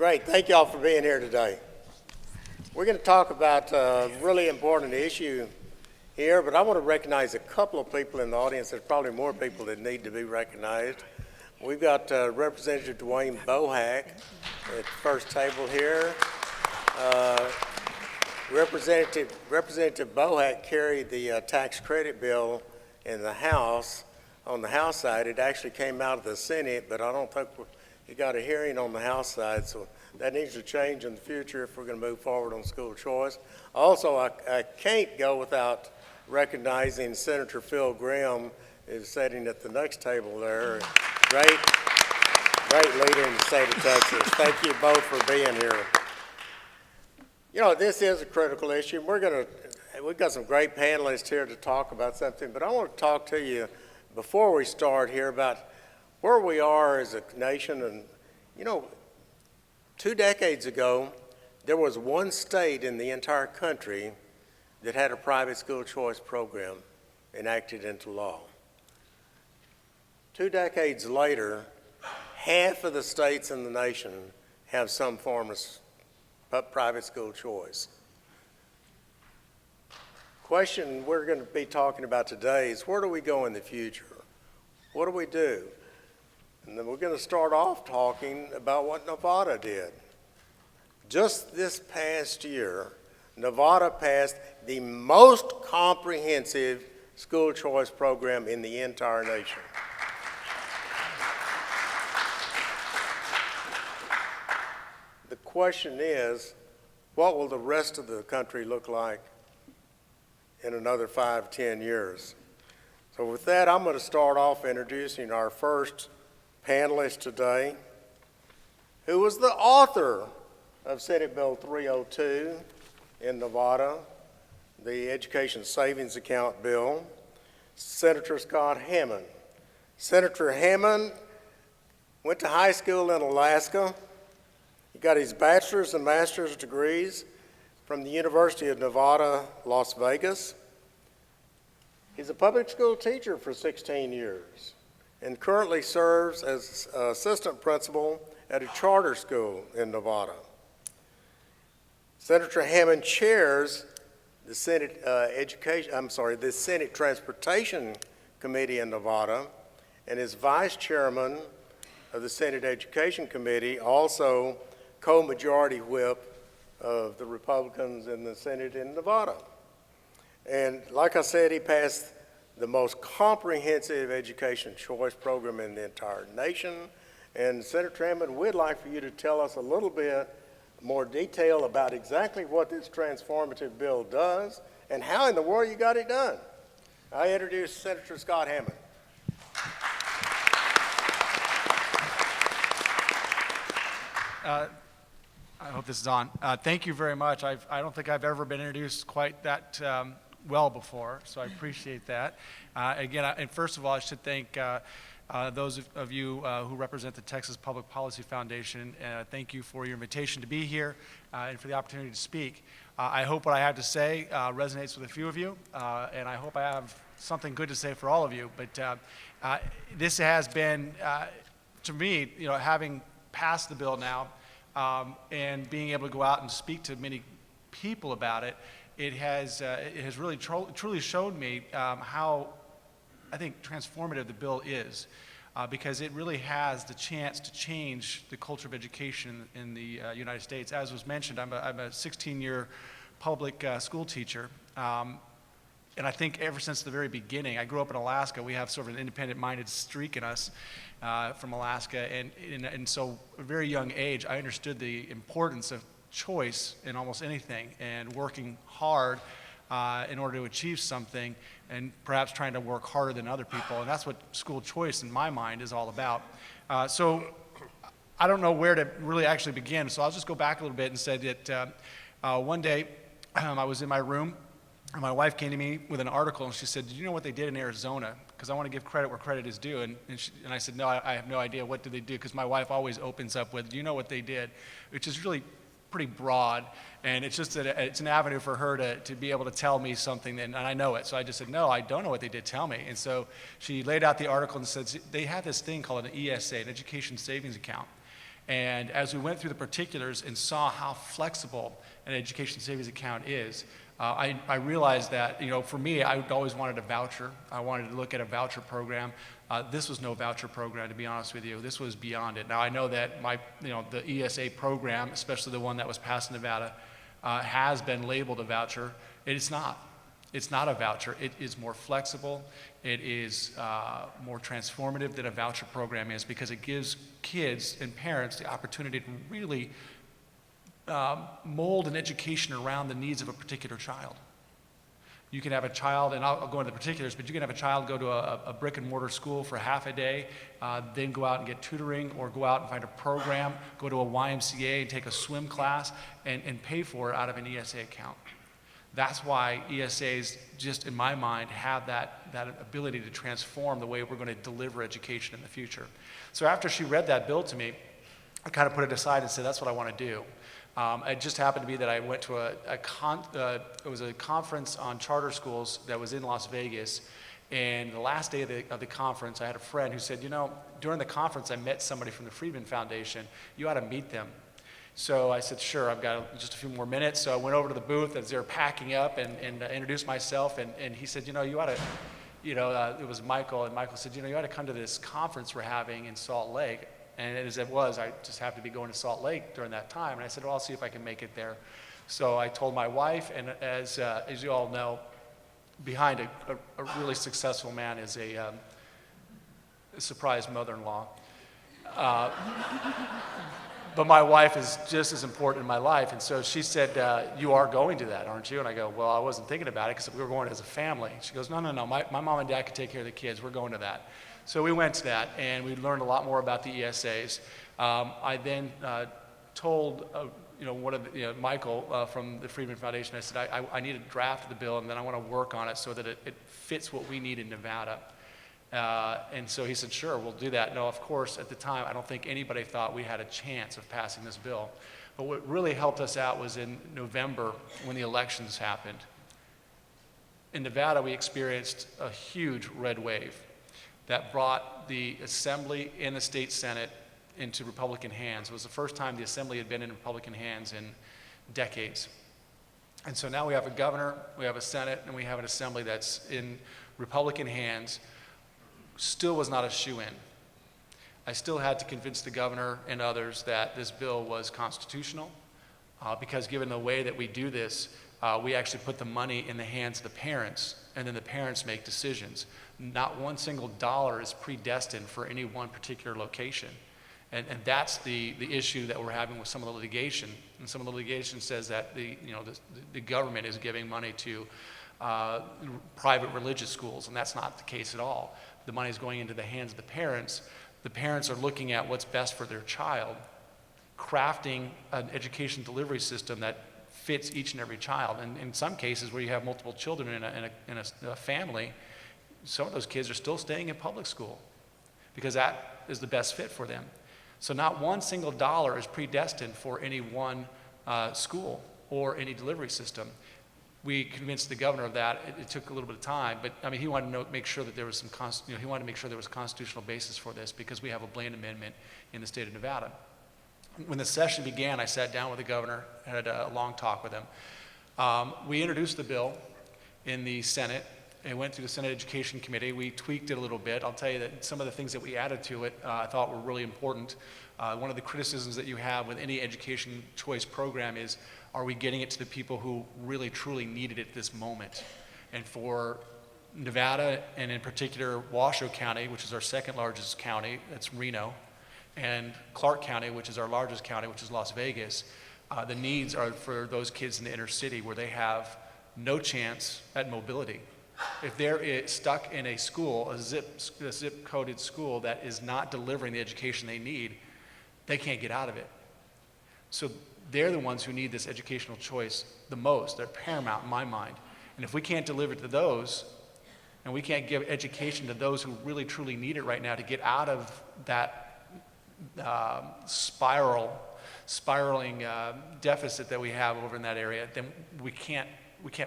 Great. Thank y'all for being here today. We're going to talk about a really important issue here, but I want to recognize a couple of people in the audience. There's probably more people that need to be recognized. We've got Representative Dwayne Bohack at the first table here. Representative Bohack carried the tax credit bill in the House. On the House side, it actually came out of the Senate, but I don't think he got a hearing on the House side, so that needs to change in the future if we're going to move forward on school choice. Also, I can't go without recognizing Senator Phil Grimm, who's sitting at the next table there. Great leader in the state of Texas. Thank you both for being here. You know, this is a critical issue. We've got some great panelists here to talk about something, but I want to talk to you before we start here about where we are as a nation. And, you know, 2 decades ago, there was one state in the entire country that had a private school choice program enacted into law. 2 decades later, half of the states in the nation have some form of private school choice. Question we're going to be talking about today is, where do we go in the future? What do we do? And then we're going to start off talking about what Nevada did. Just this past year, Nevada passed the most comprehensive school choice program in the entire nation. The question is, what will the rest of the country look like in another 5, 10 years? So with that, I'm going to start off introducing our first panelist today, who was the author of Senate Bill 302 in Nevada, the Education Savings Account Bill, Senator Scott Hammond. Senator Hammond went to high school in Alaska. He got his bachelor's and master's degrees from the University of Nevada, Las Vegas. He's a public school teacher for 16 years and currently serves as assistant principal at a charter school in Nevada. Senator Hammond chairs the Senate the Senate Transportation Committee in Nevada, and is vice chairman of the Senate Education Committee, also co-majority whip of the Republicans in the Senate in Nevada. And like I said, he passed the most comprehensive education choice program in the entire nation. And Senator Hammond, we'd like for you to tell us a little bit more detail about exactly what this transformative bill does and how in the world you got it done. I introduce Senator Scott Hammond. I hope this is on. Thank you very much. I don't think I've ever been introduced quite that well before, so I appreciate that. And first of all, I should thank those of you who represent the Texas Public Policy Foundation. Thank you for your invitation to be here and for the opportunity to speak. I hope what I have to say resonates with a few of you, and I hope I have something good to say for all of you. But this has been, to me, you know, having passed the bill now and being able to go out and speak to many people about it, it has really truly showed me how, I think, transformative the bill is, because it really has the chance to change the culture of education in the United States. As was mentioned, I'm a 16-year public school teacher, and I think ever since the very beginning, I grew up in Alaska. We have sort of an independent-minded streak in us from Alaska, and so at a very young age, I understood the importance of choice in almost anything and working hard in order to achieve something, and perhaps trying to work harder than other people. And that's what school choice, in my mind, is all about. So I don't know where to really actually begin, so I'll just go back a little bit and say that one day I was in my room, and my wife came to me with an article, and she said, "Did you know what they did in Arizona? Because I want to give credit where credit is due." And I said, "No, I have no idea. What did they do?" Because my wife always opens up with, "Do you know what they did?" Which is really pretty broad, and it's just that it's an avenue for her to be able to tell me something, and I know it. So I just said, "No, I don't know what they did. Tell me." And so she laid out the article and said they have this thing called an ESA, an Education Savings Account, And as we went through the particulars and saw how flexible an education savings account is, I realized that, for me, I always wanted a voucher. I wanted to look at a voucher program. This was no voucher program, to be honest with you. This was beyond it. Now, I know that the ESA program, especially the one that was passed in Nevada, has been labeled a voucher. It is not. It's not a voucher. It is more flexible. It is more transformative than a voucher program is, because it gives kids and parents the opportunity to really mold an education around the needs of a particular child. You can have a child, and I'll go into the particulars, but you can have a child go to a brick and mortar school for half a day, then go out and get tutoring, or go out and find a program, go to a YMCA and take a swim class, and pay for it out of an ESA account. That's why ESAs, just in my mind, have that ability to transform the way we're going to deliver education in the future. So after she read that bill to me, I kind of put it aside and said, that's what I want to do. It just happened to be that I went to it was a conference on charter schools that was in Las Vegas, and the last day of the conference, I had a friend who said, during the conference, I met somebody from the Friedman Foundation. You ought to meet them. So I said, sure, I've got just a few more minutes. So I went over to the booth as they were packing up and introduced myself, and he said, you ought to, it was Michael, and Michael said, you ought to come to this conference we're having in Salt Lake. And as it was, I just happened to be going to Salt Lake during that time, and I said, well, I'll see if I can make it there. So I told my wife, and as you all know, behind a really successful man is a surprise mother-in-law. But my wife is just as important in my life, and so she said, you are going to that, aren't you? And I go, well, I wasn't thinking about it because we were going as a family. She goes, no, my mom and dad could take care of the kids. We're going to that. So we went to that, and we learned a lot more about the ESAs. I then told one of Michael from the Friedman Foundation, I said, I need a draft of the bill, and then I want to work on it so that it fits what we need in Nevada. And so he said, sure, we'll do that. No, of course, at the time, I don't think anybody thought we had a chance of passing this bill. But what really helped us out was in November when the elections happened. In Nevada, we experienced a huge red wave that brought the Assembly and the State Senate into Republican hands. It was the first time the Assembly had been in Republican hands in decades. And so now we have a governor, we have a Senate, and we have an Assembly that's in Republican hands. Still was not a shoo-in. I still had to convince the governor and others that this bill was constitutional, because given the way that we do this, we actually put the money in the hands of the parents, and then the parents make decisions. Not one single dollar is predestined for any one particular location. And that's the issue that we're having with some of the litigation. And some of the litigation says that the government is giving money to private religious schools, and that's not the case at all. The money is going into the hands of the parents. The parents are looking at what's best for their child, crafting an education delivery system that fits each and every child. And in some cases where you have multiple children in a family, some of those kids are still staying in public school because that is the best fit for them. So not one single dollar is predestined for any one school or any delivery system. We convinced the governor of that. It took a little bit of time, but I mean, he wanted to make sure that there was he wanted to make sure there was constitutional basis for this because we have a Blaine Amendment in the state of Nevada. When the session began, I sat down with the governor, had a long talk with him. We introduced the bill in the Senate. It went through the Senate Education Committee. We tweaked it a little bit. I'll tell you that some of the things that we added to it I thought were really important. One of the criticisms that you have with any education choice program is, are we getting it to the people who really, truly need it at this moment? And for Nevada, and in particular Washoe County, which is our second largest county, that's Reno, and Clark County, which is our largest county, which is Las Vegas, the needs are for those kids in the inner city where they have no chance at mobility. If they're stuck in a school, a zip-coded school that is not delivering the education they need, they can't get out of it. So they're the ones who need this educational choice the most. They're paramount in my mind. And if we can't deliver to those, and we can't give education to those who really, truly need it right now to get out of that spiraling deficit that we have over in that area, then we can't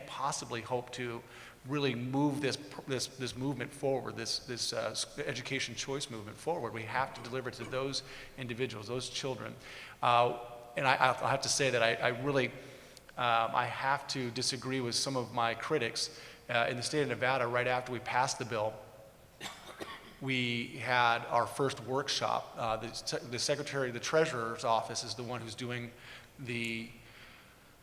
possibly hope to really move this movement forward, this education choice movement forward. We have to deliver to those individuals, those children. And I'll have to say that I really I have to disagree with some of my critics. In the state of Nevada, right after we passed the bill, we had our first workshop. The treasurer's office is the one who's doing the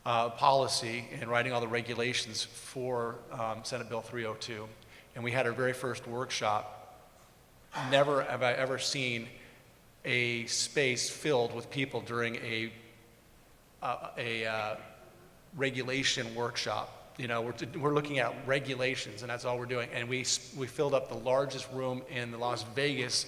policy and writing all the regulations for Senate Bill 302. And we had our very first workshop. Never have I ever seen a space filled with people during a regulation workshop. You know, we're looking at regulations, and that's all we're doing. And we filled up the largest room in the Las Vegas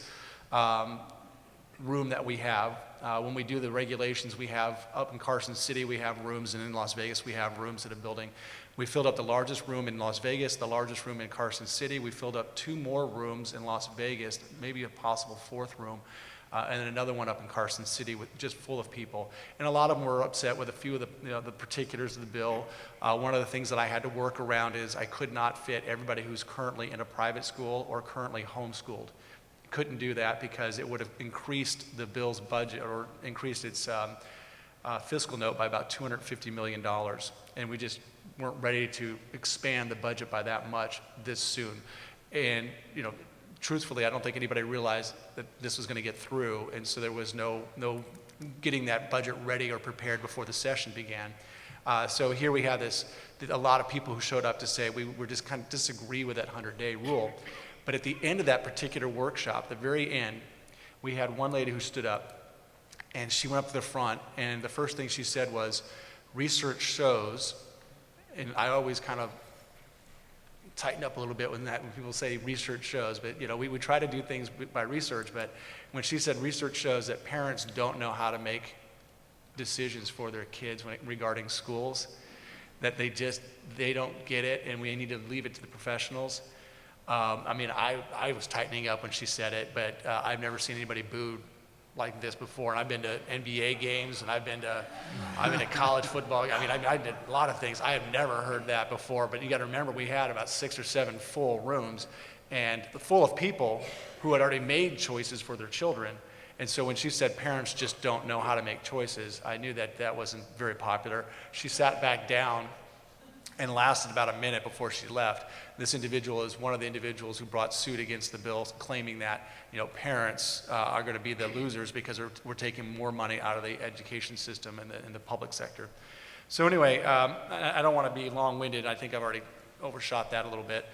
room that we have. When we do the regulations, we have up in Carson City, we have rooms, and in Las Vegas, we have rooms at a building. We filled up the largest room in Las Vegas, the largest room in Carson City. We filled up 2 more rooms in Las Vegas, maybe a possible 4th room. And then another one up in Carson City with just full of people. And a lot of them were upset with a few of the particulars of the bill. One of the things that I had to work around is I could not fit everybody who's currently in a private school or currently homeschooled. Couldn't do that because it would have increased the bill's budget or increased its fiscal note by about $250 million. And we just weren't ready to expand the budget by that much this soon. And, you know, truthfully, I don't think anybody realized that this was going to get through, and so there was no getting that budget ready or prepared before the session began. So here we have a lot of people who showed up to say we just kind of disagree with that 100-day rule. But at the end of that particular workshop, the very end, we had one lady who stood up, and she went up to the front, and the first thing she said was, research shows, and I always kind of tighten up a little bit when people say research shows, but you know, we try to do things by research, but when she said research shows that parents don't know how to make decisions for their kids regarding schools, that they don't get it and we need to leave it to the professionals. I mean, I was tightening up when she said it, but I've never seen anybody booed like this before. And I've been to NBA games, and I've been to college football. I mean, I did a lot of things. I have never heard that before, but you got to remember we had about 6 or 7 full rooms, and full of people who had already made choices for their children. And so when she said parents just don't know how to make choices, I knew that wasn't very popular. She sat back down and lasted about a minute before she left. This individual is one of the individuals who brought suit against the bill, claiming that, you know, parents are going to be the losers because we're taking more money out of the education system in the public sector. So anyway, I don't want to be long-winded. I think I've already overshot that a little bit.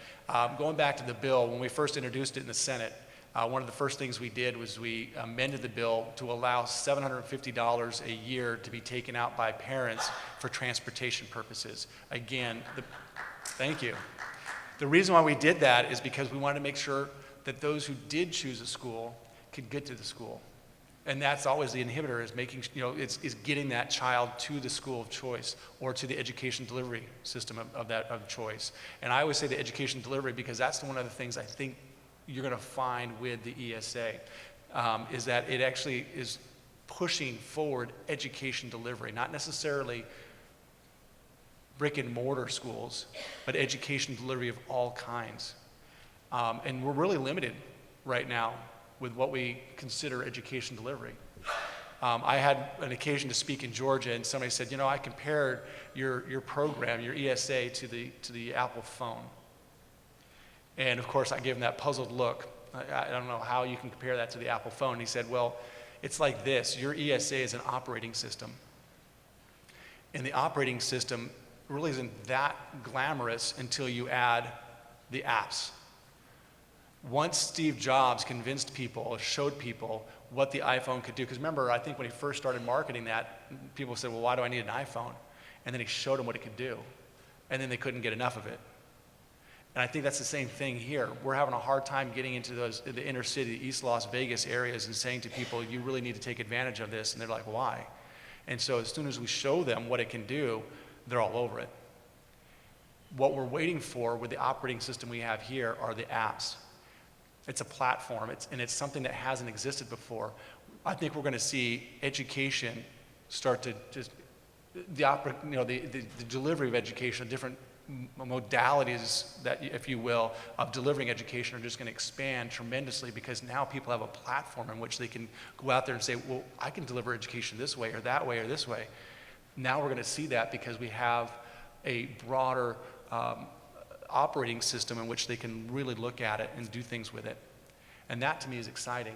Going back to the bill, when we first introduced it in the Senate, one of the first things we did was we amended the bill to allow $750 a year to be taken out by parents for transportation purposes. Again, thank you. The reason why we did that is because we wanted to make sure that those who did choose a school could get to the school. And that's always the inhibitor, is making, you know, is getting that child to the school of choice or to the education delivery system of choice. And I always say the education delivery because that's one of the things I think you're going to find with the ESA, is that it actually is pushing forward education delivery, not necessarily brick and mortar schools, but education delivery of all kinds. And we're really limited right now with what we consider education delivery. I had an occasion to speak in Georgia, and somebody said, you know, I compared your program, your ESA, to the Apple phone. And of course, I gave him that puzzled look. I don't know how you can compare that to the Apple phone. He said, well, it's like this. Your ESA is an operating system. And the operating system really isn't that glamorous until you add the apps. Once Steve Jobs convinced people or showed people what the iPhone could do, because remember, I think when he first started marketing that, people said, well, why do I need an iPhone? And then he showed them what it could do. And then they couldn't get enough of it. And I think that's the same thing here. We're having a hard time getting into the inner city, East Las Vegas areas and saying to people, you really need to take advantage of this. And they're like, why? And so as soon as we show them what it can do, they're all over it. What we're waiting for with the operating system we have here are the apps. It's a platform, and it's something that hasn't existed before. I think we're going to see education start to just, the delivery of education, different modalities that, if you will, of delivering education are just going to expand tremendously, because now people have a platform in which they can go out there and say, well, I can deliver education this way or that way or this way. Now we're going to see that because we have a broader operating system in which they can really look at it and do things with it. And that to me is exciting.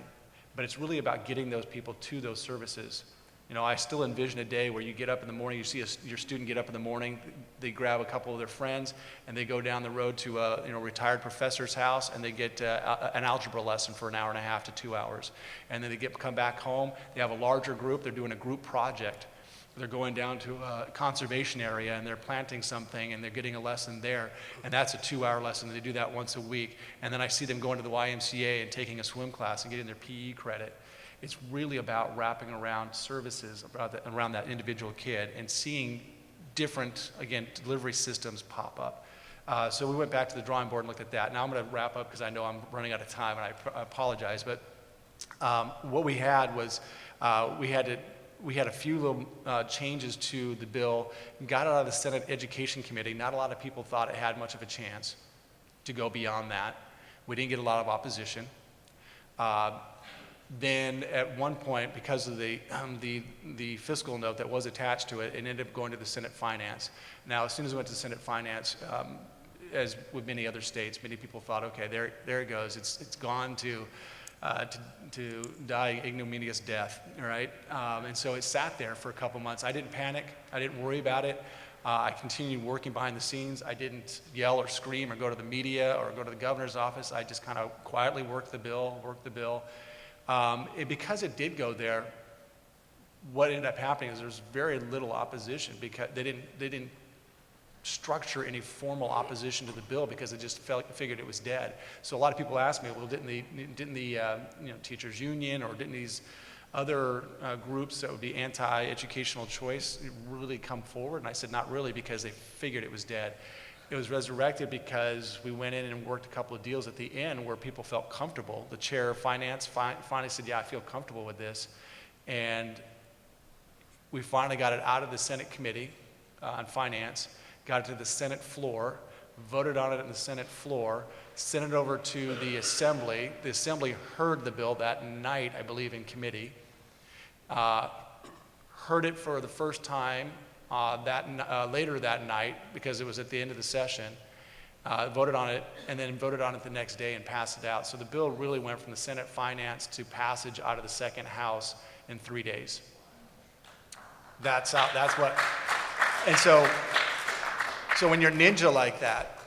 But it's really about getting those people to those services. You know, I still envision a day where you get up in the morning, you see your student get up in the morning, they grab a couple of their friends, and they go down the road to a retired professor's house, and they get an algebra lesson for an hour and a half to 2 hours. And then they come back home, they have a larger group, they're doing a group project. They're going down to a conservation area, and they're planting something, and they're getting a lesson there. And that's a 2-hour lesson. They do that once a week. And then I see them going to the YMCA and taking a swim class and getting their PE credit. It's really about wrapping around services around that individual kid and seeing different, again, delivery systems pop up. So we went back to the drawing board and looked at that. Now I'm going to wrap up because I know I'm running out of time, and I apologize. But what we had was we had a few little changes to the bill, got it out of the Senate Education Committee. Not a lot of people thought it had much of a chance to go beyond that. We didn't get a lot of opposition. Then at one point, because of the fiscal note that was attached to it, it ended up going to the Senate Finance. Now, as soon as it went to Senate Finance, as with many other states, many people thought, okay, there it goes. It's gone to die ignominious death, right? And so it sat there for a couple months. I didn't panic. I didn't worry about it. I continued working behind the scenes. I didn't yell or scream or go to the media or go to the governor's office. I just kind of quietly worked the bill. Because it did go there, what ended up happening is there's very little opposition, because they didn't structure any formal opposition to the bill because they just figured it was dead. So a lot of people ask me, well, didn't the teachers union or didn't these other groups that would be anti-educational choice really come forward? And I said, not really, because they figured it was dead. It was resurrected because we went in and worked a couple of deals at the end where people felt comfortable. The chair of finance finally said, yeah, I feel comfortable with this. And we finally got it out of the Senate committee on finance, got it to the Senate floor, voted on it in the Senate floor, sent it over to the Assembly. The Assembly heard the bill that night, I believe, in committee, heard it for the first time later that night, because it was at the end of the session, voted on it, and then voted on it the next day and passed it out. So the bill really went from the Senate Finance to passage out of the second House in 3 days. That's what, and so when you're ninja like that,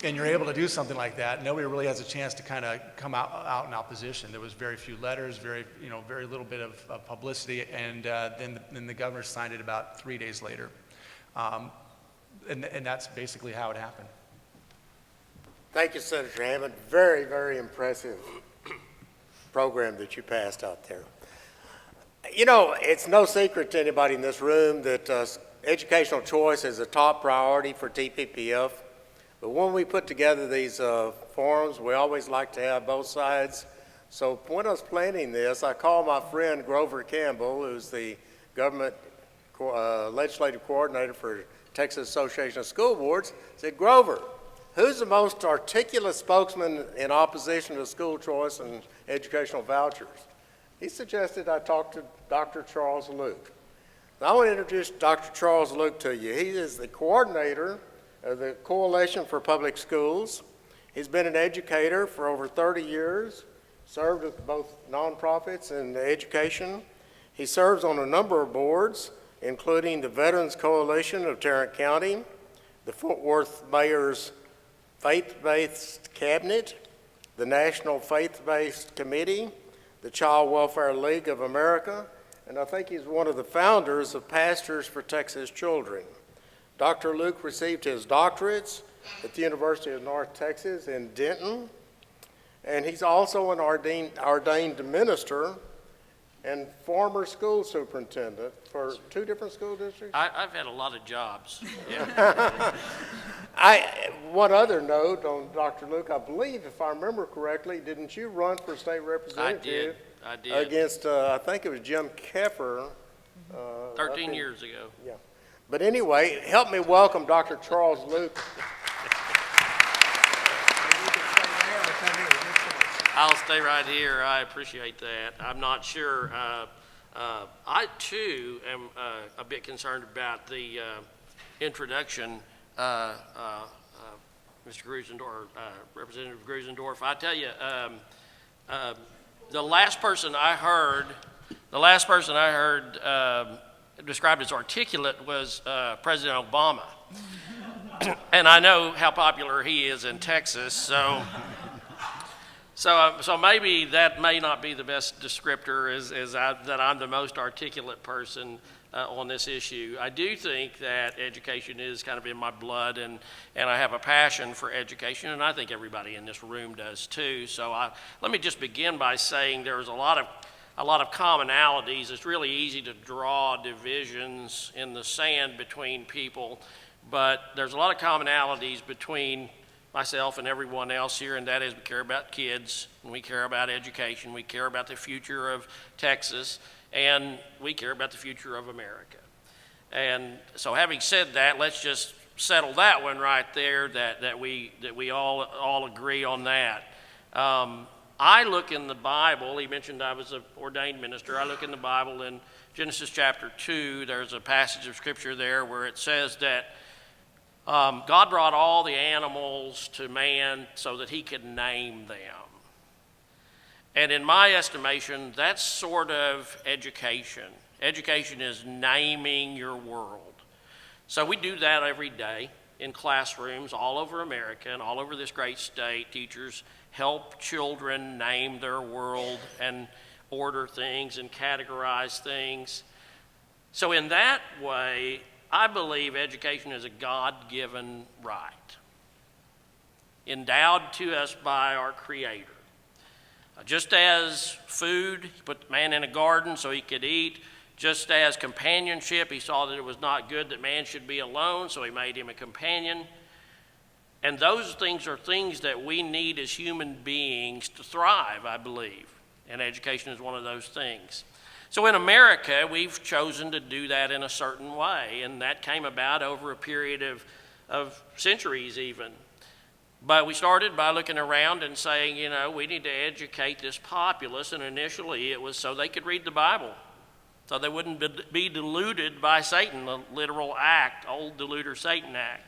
and you're able to do something like that, nobody really has a chance to kind of come out in opposition. There was very few letters, very little bit of publicity, and then the governor signed it about 3 days later. And that's basically how it happened. Thank you, Senator Hammond. Very, very impressive program that you passed out there. You know, it's no secret to anybody in this room that educational choice is a top priority for TPPF. But when we put together these forums, we always like to have both sides. So when I was planning this, I called my friend Grover Campbell, who's the government legislative coordinator for Texas Association of School Boards. I said, Grover, who's the most articulate spokesman in opposition to school choice and educational vouchers? He suggested I talk to Dr. Charles Luke. Now, I want to introduce Dr. Charles Luke to you. He is the coordinator of the Coalition for Public Schools. He's been an educator for over 30 years, served with both nonprofits and education. He serves on a number of boards, including the Veterans Coalition of Tarrant County, the Fort Worth Mayor's Faith-Based Cabinet, the National Faith-Based Committee, the Child Welfare League of America, and I think he's one of the founders of Pastors for Texas Children. Dr. Luke received his doctorates at the University of North Texas in Denton, and he's also an ordained minister and former school superintendent for 2 different school districts. I've had a lot of jobs. One other note on Dr. Luke, I believe, if I remember correctly, didn't you run for state representative? I did. Against, I think it was Jim Keffer. 13 years ago. Yeah. But anyway, help me welcome Dr. Charles Luke. I'll stay right here. I appreciate that. I'm not sure. I, too, am a bit concerned about the introduction, Mr. Grusendorf, Representative Grusendorf. I tell you, the last person I heard described as articulate was President Obama. And I know how popular he is in Texas, so maybe that may not be the best descriptor that I'm the most articulate person on this issue. I do think that education is kind of in my blood, and I have a passion for education, and I think everybody in this room does too. So let me just begin by saying there's a lot of commonalities. It's really easy to draw divisions in the sand between people, but there's a lot of commonalities between myself and everyone else here, and that is we care about kids, and we care about education, we care about the future of Texas, and we care about the future of America. And so having said that, let's just settle that one right there, that we all agree on that. I look in the Bible, he mentioned I was an ordained minister, I look in the Bible in Genesis chapter 2, there's a passage of scripture there where it says that God brought all the animals to man so that he could name them. And in my estimation, that's sort of education. Education is naming your world. So we do that every day in classrooms all over America and all over this great state. Teachers help children name their world and order things and categorize things. So in that way, I believe education is a God-given right, endowed to us by our Creator. Just as food, he put man in a garden so he could eat, just as companionship, he saw that it was not good that man should be alone, so he made him a companion. And those things are things that we need as human beings to thrive, I believe. And education is one of those things. So in America, we've chosen to do that in a certain way, and that came about over a period of centuries even. But we started by looking around and saying, we need to educate this populace, and initially it was so they could read the Bible, so they wouldn't be deluded by Satan, the literal act, old deluder Satan act.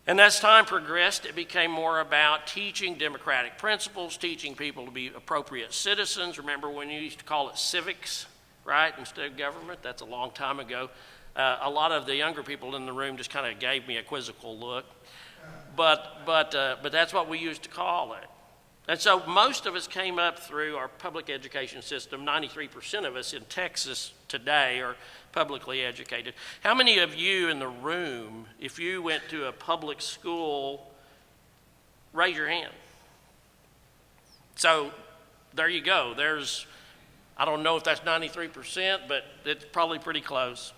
And as time progressed, it became more about teaching democratic principles, teaching people to be appropriate citizens. Remember when you used to call it civics, right, instead of government? That's a long time ago. A lot of the younger people in the room just kind of gave me a quizzical look. But that's what we used to call it. And so most of us came up through our public education system. 93% of us in Texas today are publicly educated. How many of you in the room, if you went to a public school, raise your hand? So there you go. I don't know if that's 93%, but it's probably pretty close.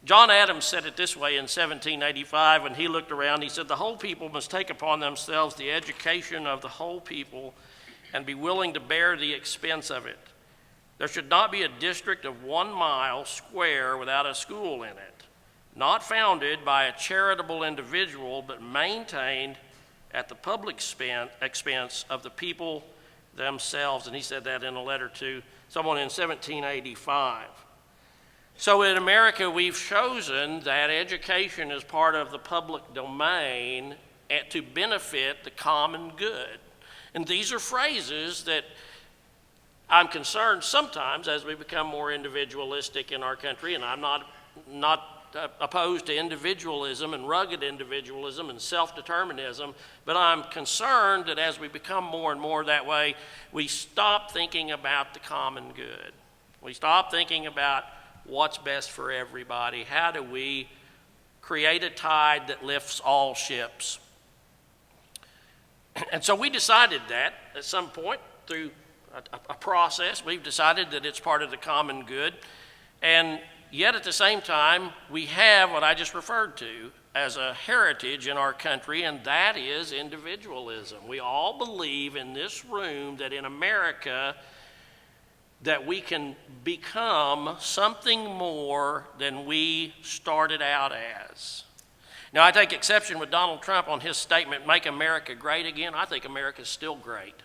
John Adams said it this way in 1785 when he looked around. He said, "The whole people must take upon themselves the education of the whole people and be willing to bear the expense of it. There should not be a district of 1 mile square without a school in it, not founded by a charitable individual, but maintained at the public expense of the people themselves." And he said that in a letter to someone in 1785. So in America, we've chosen that education is part of the public domain to benefit the common good. And these are phrases that I'm concerned sometimes as we become more individualistic in our country, and I'm not opposed to individualism and rugged individualism and self-determinism, but I'm concerned that as we become more and more that way, we stop thinking about the common good. We stop thinking about what's best for everybody. How do we create a tide that lifts all ships? And so we decided that at some point through a process, we've decided that it's part of the common good. And yet at the same time, we have what I just referred to as a heritage in our country, and that is individualism. We all believe in this room that in America, that we can become something more than we started out as. Now, I take exception with Donald Trump on his statement, "Make America Great Again." I think America's still great.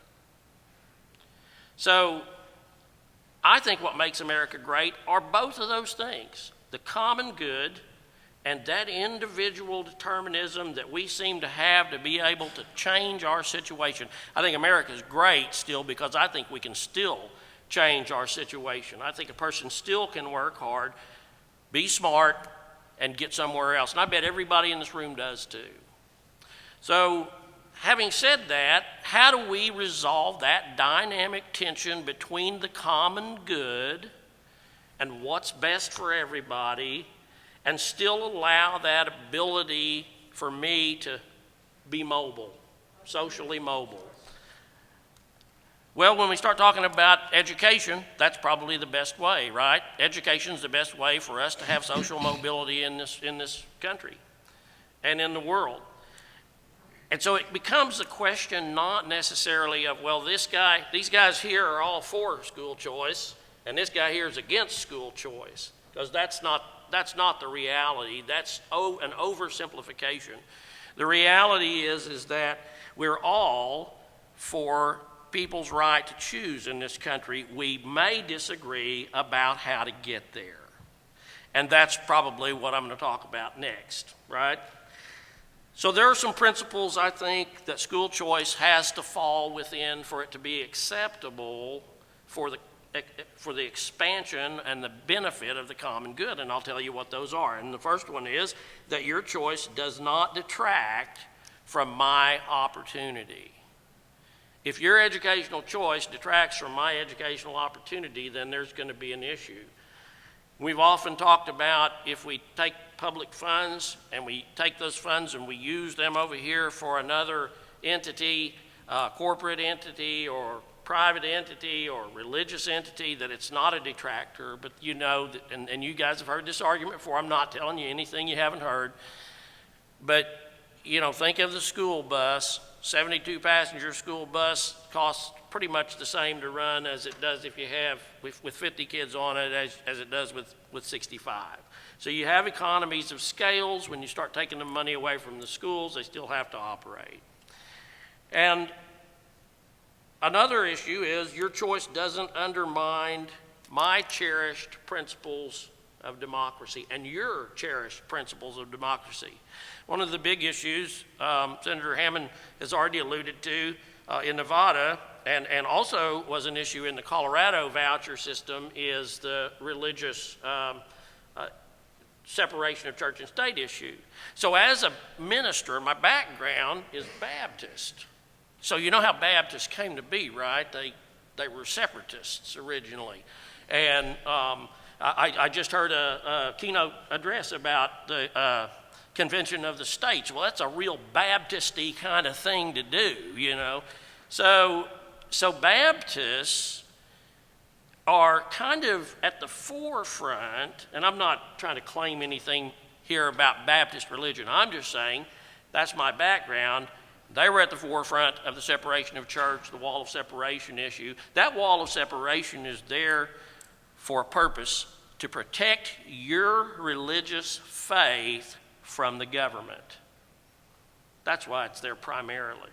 So I think what makes America great are both of those things, the common good and that individual determinism that we seem to have to be able to change our situation. I think America's great still because I think we can still change our situation. I think a person still can work hard, be smart, and get somewhere else. And I bet everybody in this room does too. So, having said that, how do we resolve that dynamic tension between the common good and what's best for everybody, and still allow that ability for me to be mobile, socially mobile? Well, when we start talking about education, that's probably the best way, right? Education is the best way for us to have social mobility in this country and in the world. And so it becomes a question not necessarily of, well, these guys here are all for school choice, and this guy here is against school choice, because that's not the reality. That's an oversimplification. The reality is that we're all for people's right to choose in this country. We may disagree about how to get there. And that's probably what I'm going to talk about next, right? So there are some principles, I think, that school choice has to fall within for it to be acceptable for the expansion and the benefit of the common good, and I'll tell you what those are. And the first one is that your choice does not detract from my opportunity. If your educational choice detracts from my educational opportunity, then there's going to be an issue. We've often talked about if we take public funds and we take those funds and we use them over here for another entity, corporate entity or private entity or religious entity, that it's not a detractor. But you know, that, and you guys have heard this argument before. I'm not telling you anything you haven't heard. But, you know, think of the school bus. 72-passenger school bus costs pretty much the same to run as it does if you have with 50 kids on it as it does with 65. So you have economies of scales. When you start taking the money away from the schools, they still have to operate. And another issue is your choice doesn't undermine my cherished principles of democracy and your cherished principles of democracy. One of the big issues Senator Hammond has already alluded to in Nevada, and also was an issue in the Colorado voucher system, is the religious separation of church and state issue. So as a minister, my background is Baptist. So you know how Baptists came to be, right? They were separatists originally. And I just heard a keynote address about the Convention of the States. Well, that's a real Baptist-y kind of thing to do, you know. So Baptists are kind of at the forefront, and I'm not trying to claim anything here about Baptist religion. I'm just saying that's my background. They were at the forefront of the separation of church, the wall of separation issue. That wall of separation is there for a purpose: to protect your religious faith from the government. That's why it's there primarily.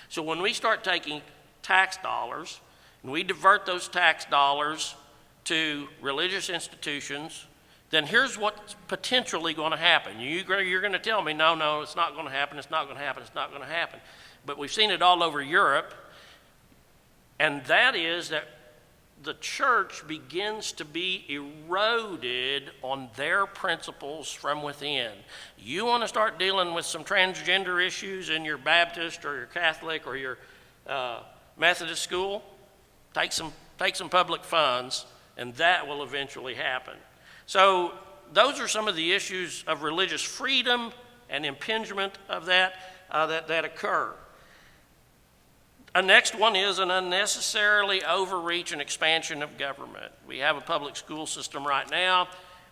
So when we start taking tax dollars and we divert those tax dollars to religious institutions, then here's what's potentially going to happen. You're going to tell me, no, it's not going to happen, it's not going to happen, it's not going to happen. But we've seen it all over Europe, and that is that the church begins to be eroded on their principles from within. You want to start dealing with some transgender issues in your Baptist or your Catholic or your Methodist school? Take some public funds, and that will eventually happen. So those are some of the issues of religious freedom and impingement of that occur. A next one is an unnecessarily overreach and expansion of government. We have a public school system right now.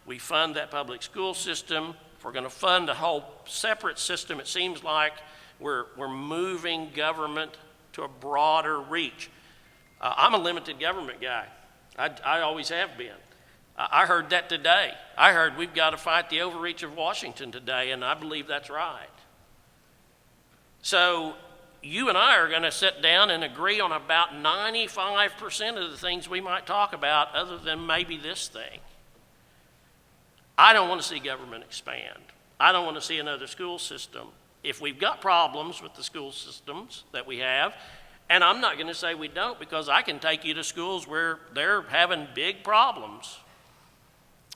We fund that public school system. If we're going to fund a whole separate system, it seems like we're moving government to a broader reach. I'm a limited government guy. I always have been. I heard that today. I heard we've got to fight the overreach of Washington today, and I believe that's right. So you and I are going to sit down and agree on about 95% of the things we might talk about, other than maybe this thing. I don't want to see government expand. I don't want to see another school system. If we've got problems with the school systems that we have, and I'm not going to say we don't, because I can take you to schools where they're having big problems.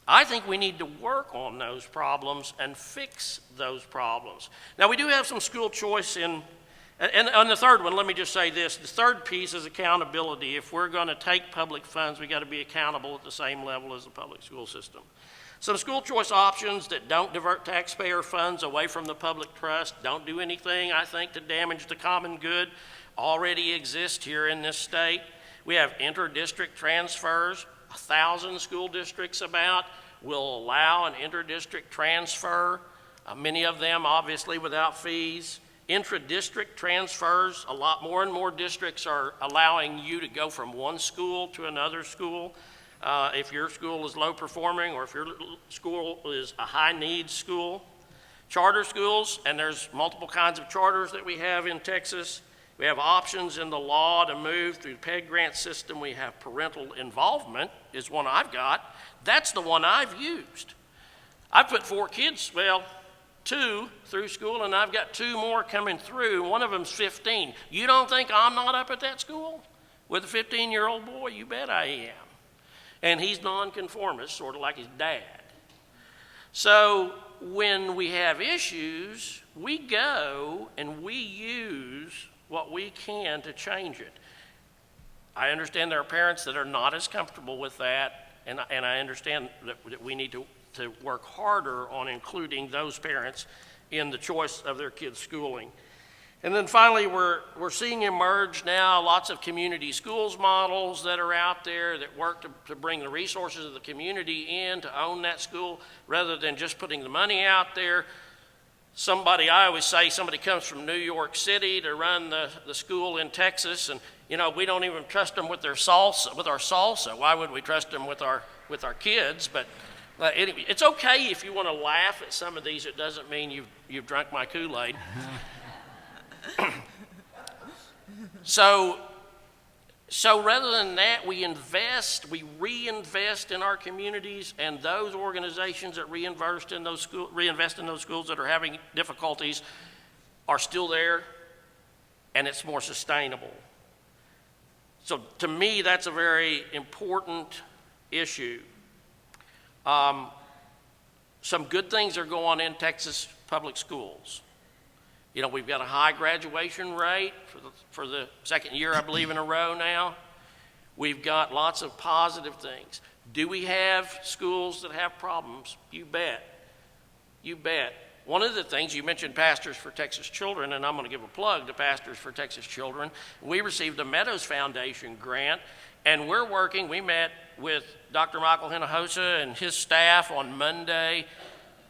I think we need to work on those problems and fix those problems. Now, we do have some school choice in, and on the third one, let me just say this. The third piece is accountability. If we're going to take public funds, we got to be accountable at the same level as the public school system. Some school choice options that don't divert taxpayer funds away from the public trust, don't do anything, I think, to damage the common good, already exist here in this state. We have inter-district transfers. 1,000 school districts about will allow an inter-district transfer, many of them obviously without fees. Intra-district transfers, a lot more and more districts are allowing you to go from one school to another school. If your school is low performing, or if your school is a high needs school. Charter schools, and there's multiple kinds of charters that we have in Texas. We have options in the law to move through the PEG grant system. We have parental involvement is one I've got. That's the one I've used. I put 4 kids, well, 2 through school, and I've got 2 more coming through. One of them's 15. You don't think I'm not up at that school with a 15-year-old boy? You bet I am. And he's nonconformist, sort of like his dad. So when we have issues, we go and we use what we can to change it. I understand there are parents that are not as comfortable with that, and I understand that we need to work harder on including those parents in the choice of their kids' schooling. And then finally, we're seeing emerge now lots of community schools models that are out there that work to bring the resources of the community in to own that school, rather than just putting the money out there. I always say somebody comes from New York City to run the school in Texas, and we don't even trust them with our salsa. Why would we trust them with our kids? But it's okay if you want to laugh at some of these. It doesn't mean you've drunk my Kool-Aid. So rather than that, we reinvest in our communities, and those organizations that reinvest in those schools that are having difficulties are still there, and it's more sustainable. So to me, that's a very important issue. Some good things are going on in Texas public schools. We've got a high graduation rate for the second year, I believe, in a row now. We've got lots of positive things. Do we have schools that have problems? You bet. You bet. One of the things, you mentioned Pastors for Texas Children, and I'm going to give a plug to Pastors for Texas Children. We received a Meadows Foundation grant, and we met with Dr. Michael Hinojosa and his staff on Monday,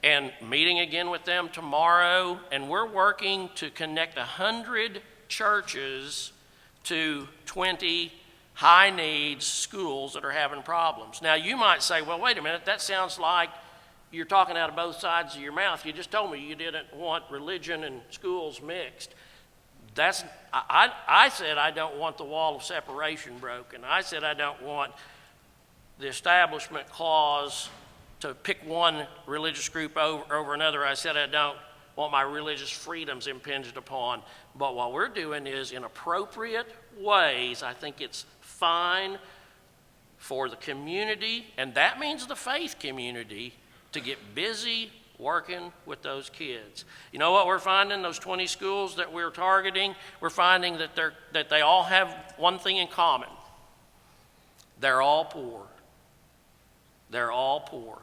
and meeting again with them tomorrow, and we're working to connect 100 churches to 20 high needs schools that are having problems. Now you might say, well, wait a minute, that sounds like you're talking out of both sides of your mouth. You just told me you didn't want religion and schools mixed. I said I don't want the wall of separation broken. I said I don't want the establishment clause to pick one religious group over another. I said I don't want my religious freedoms impinged upon. But what we're doing is, in appropriate ways, I think it's fine for the community, and that means the faith community, to get busy working with those kids. You know what we're finding? Those 20 schools that we're targeting, we're finding that they all have one thing in common. They're all poor. They're all poor.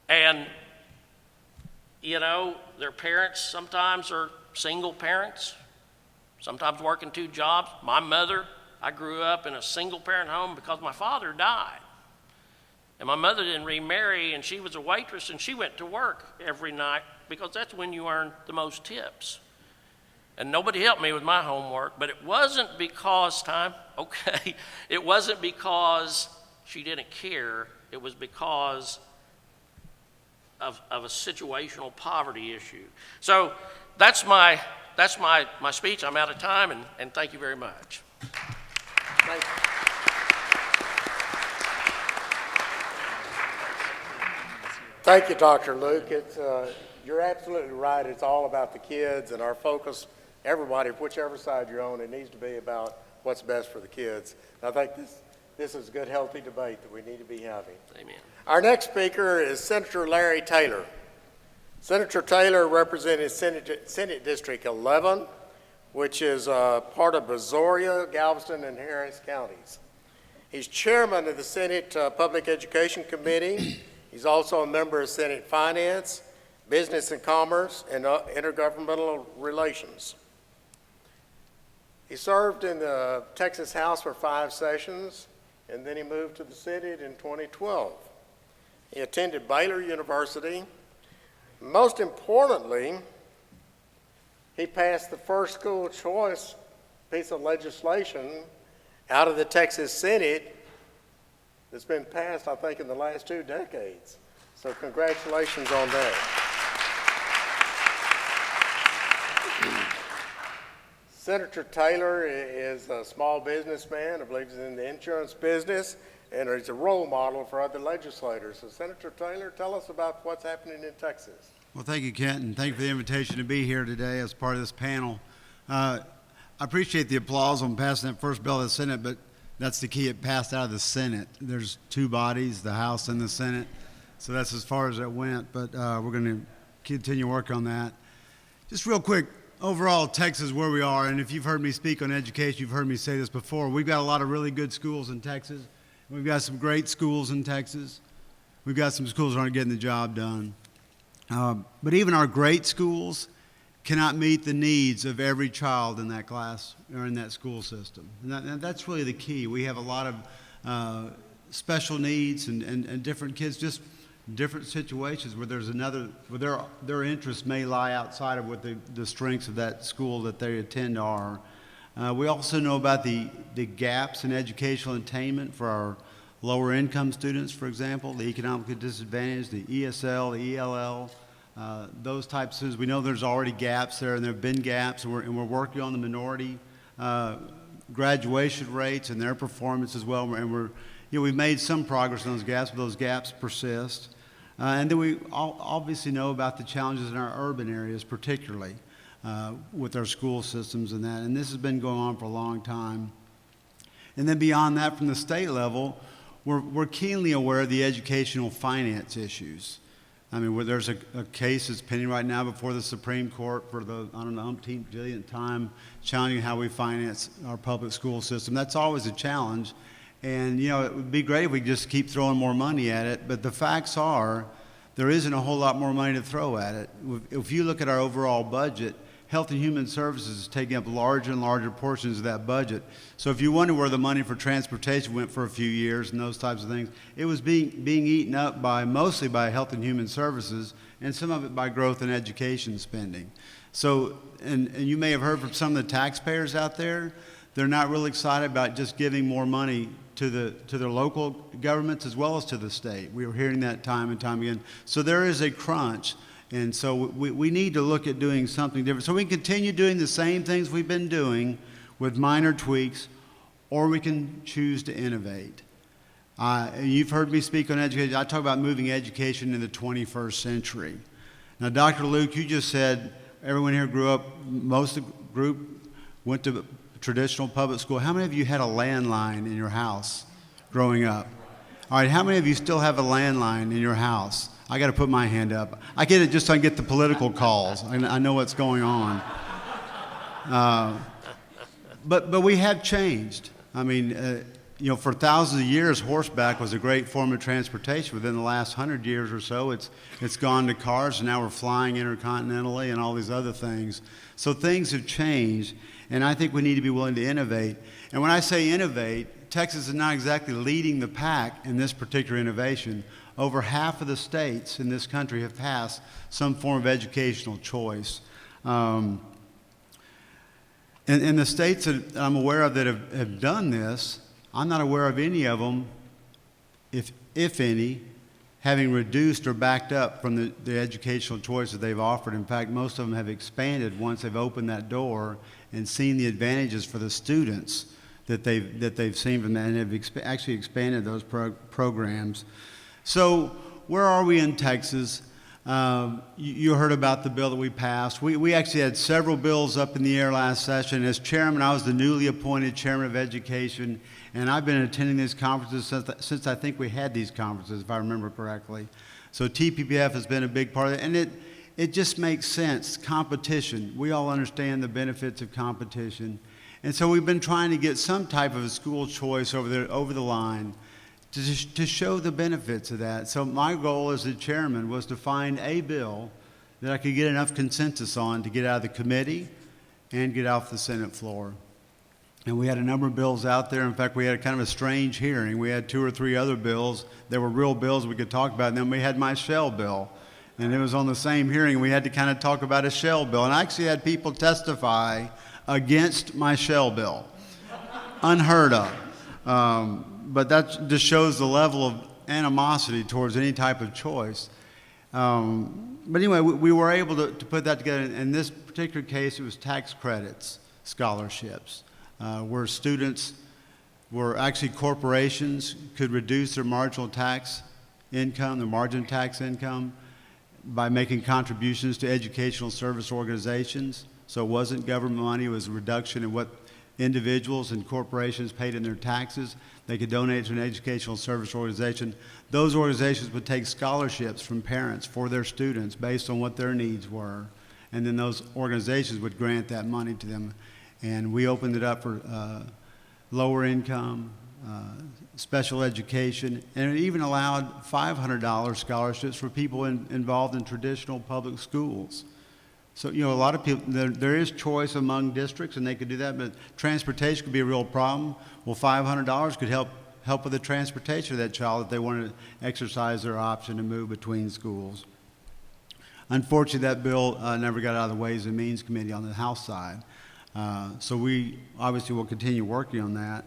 And, their parents sometimes are single parents, sometimes working 2 jobs. My mother, I grew up in a single parent home because my father died. And my mother didn't remarry, and she was a waitress, and she went to work every night because that's when you earn the most tips. and nobody helped me with my homework, but it wasn't because it wasn't because she didn't care. It was because of a situational poverty issue. So that's my speech. I'm out of time, and thank you very much. Thank you. Thank you, Dr. Luke. You're absolutely right. It's all about the kids, and our focus, everybody, whichever side you're on, it needs to be about what's best for the kids. And I think this is a good, healthy debate that we need to be having. Amen. Our next speaker is Senator Larry Taylor. Senator Taylor represented Senate District 11, which is part of Brazoria, Galveston, and Harris counties. He's chairman of the Senate Public Education Committee. He's also a member of Senate Finance, Business and Commerce, and Intergovernmental Relations. He served in the Texas House for 5 sessions, and then he moved to the Senate in 2012. He attended Baylor University. Most importantly, he passed the first school choice piece of legislation out of the Texas Senate that's been passed, I think, in the last 2 decades. So congratulations on that. Senator Taylor is a small businessman. I believe he's in the insurance business, and he's a role model for other legislators. So Senator Taylor, tell us about what's happening in Texas. Well, thank you, Kent, and thank you for the invitation to be here today as part of this panel. I appreciate the applause on passing that first bill in the Senate, but that's the key. It passed out of the Senate. There's 2 bodies, the House and the Senate, so that's as far as it went, but we're going to continue work on that. Just real quick, overall, Texas is where we are, and if you've heard me speak on education, you've heard me say this before. We've got a lot of really good schools in Texas. We've got some great schools in Texas. We've got some schools that aren't getting the job done. But even our great schools cannot meet the needs of every child in that class or in that school system. And that's really the key. We have a lot of special needs and different kids, just different situations where there's where their interests may lie outside of what the strengths of that school that they attend are. We also know about the gaps in educational attainment for our lower income students, for example, the economically disadvantaged, the ESL, the ELL, those types of students. We know there's already gaps there, and there have been gaps, and we're working on the minority graduation rates and their performance as well. And we've made some progress on those gaps, but those gaps persist. And then we obviously know about the challenges in our urban areas, particularly with our school systems and that. And this has been going on for a long time. And then beyond that, from the state level, we're keenly aware of the educational finance issues. I mean, where there's a case that's pending right now before the Supreme Court for the, umpteenth billionth time, challenging how we finance our public school system. That's always a challenge. And, it would be great if we just keep throwing more money at it, but the facts are there isn't a whole lot more money to throw at it. If you look at our overall budget, Health and Human Services is taking up larger and larger portions of that budget. So if you wonder where the money for transportation went for a few years and those types of things, it was being eaten up mostly by Health and Human Services, and some of it by growth in education spending. So, and you may have heard from some of the taxpayers out there, they're not really excited about just giving more money to their local governments as well as to the state. We were hearing that time and time again. So there is a crunch. And so we need to look at doing something different. So we can continue doing the same things we've been doing with minor tweaks, or we can choose to innovate. You've heard me speak on education. I talk about moving education in the 21st century. Now, Dr. Luke, you just said everyone here grew up, most of the group went to traditional public school. How many of you had a landline in your house growing up? All right, how many of you still have a landline in your house? I got to put my hand up. I get it just so I get the political calls. I know what's going on. But we have changed. I mean, for thousands of years, horseback was a great form of transportation. Within the last 100 years or so, it's gone to cars, and now we're flying intercontinentally and all these other things. So things have changed, and I think we need to be willing to innovate. And when I say innovate, Texas is not exactly leading the pack in this particular innovation. Over half of the states in this country have passed some form of educational choice. in the states that I'm aware of that have done this, I'm not aware of any of them, if any, having reduced or backed up from the educational choices they've offered. In fact, most of them have expanded once they've opened that door and seen the advantages for the students that they've seen from that, and have actually expanded those programs. So where are we in Texas? You heard about the bill that we passed. We actually had several bills up in the air last session. As chairman, I was the newly appointed chairman of education, and I've been attending these conferences since I think we had these conferences, if I remember correctly. So TPPF has been a big part of it, and it just makes sense. Competition. We all understand the benefits of competition. And so we've been trying to get some type of a school choice over the line to show the benefits of that. So my goal as the chairman was to find a bill that I could get enough consensus on to get out of the committee and get off the Senate floor. And we had a number of bills out there. In fact, we had a kind of a strange hearing. We had 2 or 3 other bills. There were real bills we could talk about, and then we had my shell bill. And it was on the same hearing. We had to kind of talk about a shell bill. And I actually had people testify against my shell bill. Unheard of. But that just shows the level of animosity towards any type of choice. But anyway, we were able to put that together. In this particular case, it was tax credits, scholarships, where students were actually corporations could reduce their marginal tax income, their margin tax income, by making contributions to educational service organizations. So it wasn't government money, it was a reduction in what individuals and corporations paid in their taxes. They could donate to an educational service organization. Those organizations would take scholarships from parents for their students based on what their needs were. And then those organizations would grant that money to them. And we opened it up for lower income, special education, and it even allowed $500 scholarships for people involved in traditional public schools. So, a lot of people, there is choice among districts, and they could do that, but transportation could be a real problem. Well, $500 could help with the transportation of that child if they wanted to exercise their option to move between schools. Unfortunately, that bill never got out of the Ways and Means Committee on the House side. So we obviously will continue working on that.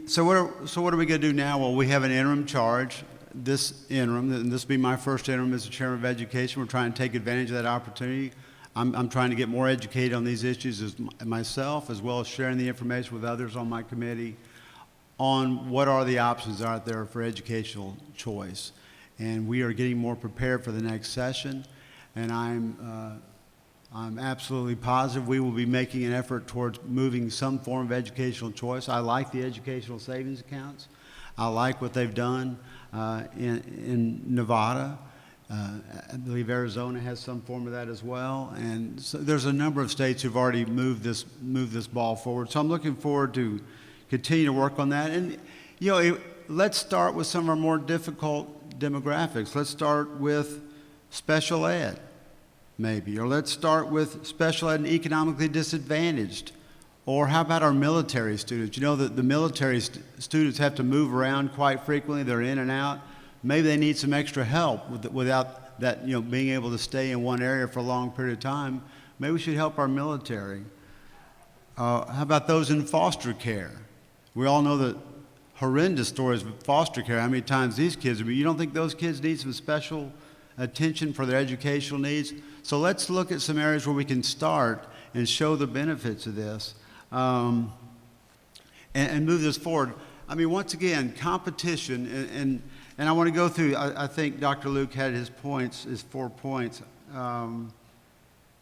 So what are we going to do now? Well, we have an interim charge. This interim, and this will be my first interim as the chairman of education. We're trying to take advantage of that opportunity. I'm trying to get more educated on these issues as myself, as well as sharing the information with others on my committee on what are the options out there for educational choice. And we are getting more prepared for the next session, and I'm absolutely positive we will be making an effort towards moving some form of educational choice. I like the educational savings accounts. I like what they've done in Nevada. I believe Arizona has some form of that as well. And so there's a number of states who've already moved this ball forward. So I'm looking forward to continue to work on that. And, let's start with some of our more difficult demographics. Let's start with special ed, maybe. Or let's start with special ed and economically disadvantaged. Or how about our military students? The military students have to move around quite frequently. They're in and out. Maybe they need some extra help without that, being able to stay in one area for a long period of time. Maybe we should help our military. How about those in foster care? We all know the horrendous stories of foster care, how many times these kids, you don't think those kids need some special attention for their educational needs? So let's look at some areas where we can start and show the benefits of this. And move this forward. Once again, competition, and I want to go through, I think Dr. Luke had his 4 points.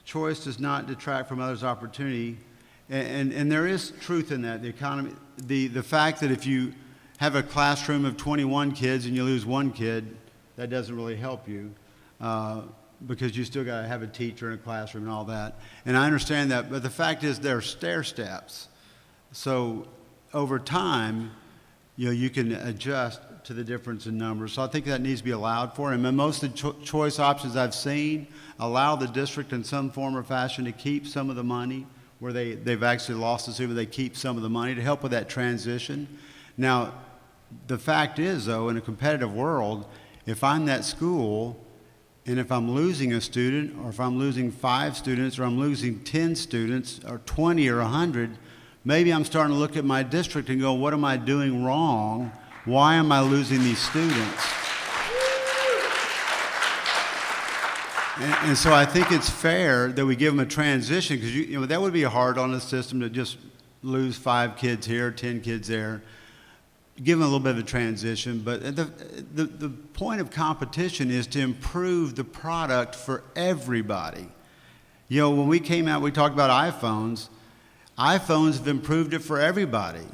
Choice does not detract from others' opportunity, and there is truth in that. The economy, the fact that if you have a classroom of 21 kids and you lose 1 kid, that doesn't really help you. Because you still got to have a teacher in a classroom and all that. And I understand that, but the fact is there are stair steps. So over time, you can adjust to the difference in numbers. So I think that needs to be allowed for. And most of the choice options I've seen allow the district in some form or fashion to keep some of the money where they've actually lost the student, they keep some of the money to help with that transition. Now, the fact is, though, in a competitive world, if I'm that school And if I'm losing a student, or if I'm losing 5 students, or I'm losing 10 students, or 20 or 100, maybe I'm starting to look at my district and go, what am I doing wrong? Why am I losing these students? And so I think it's fair that we give them a transition, because you know that would be hard on the system to just lose 5 kids here, 10 kids there. Give them a little bit of a transition, but the point of competition is to improve the product for everybody. You know, when we came out, we talked about iPhones. iPhones have improved it for everybody.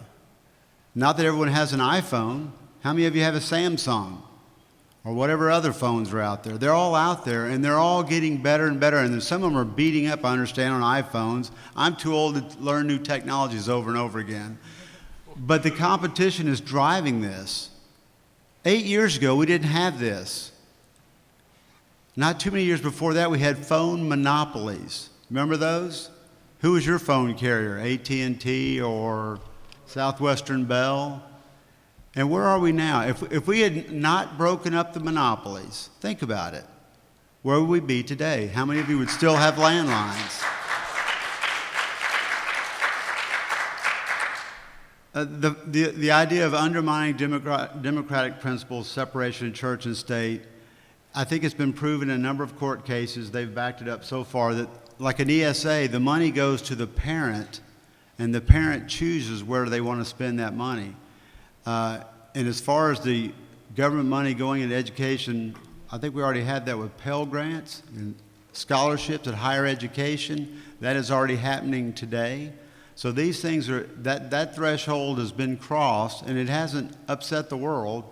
Not that everyone has an iPhone. How many of you have a Samsung? Or whatever other phones are out there. They're all out there, and they're all getting better and better. And then some of them are beating up, I understand, on iPhones. I'm too old to learn new technologies over and over again. But the competition is driving this. 8 years ago, we didn't have this. Not too many years before that, we had phone monopolies. Remember those? Who was your phone carrier? AT&T or Southwestern Bell? And where are we now? If we had not broken up the monopolies, think about it. Where would we be today? How many of you would still have landlines? The idea of undermining democratic principles, separation of church and state, I think it's been proven in a number of court cases. They've backed it up so far that, like an ESA, the money goes to the parent, and the parent chooses where they want to spend that money. And as far as the government money going into education, I think we already had that with Pell Grants and scholarships at higher education. That is already happening today. So these things are, that threshold has been crossed, and it hasn't upset the world.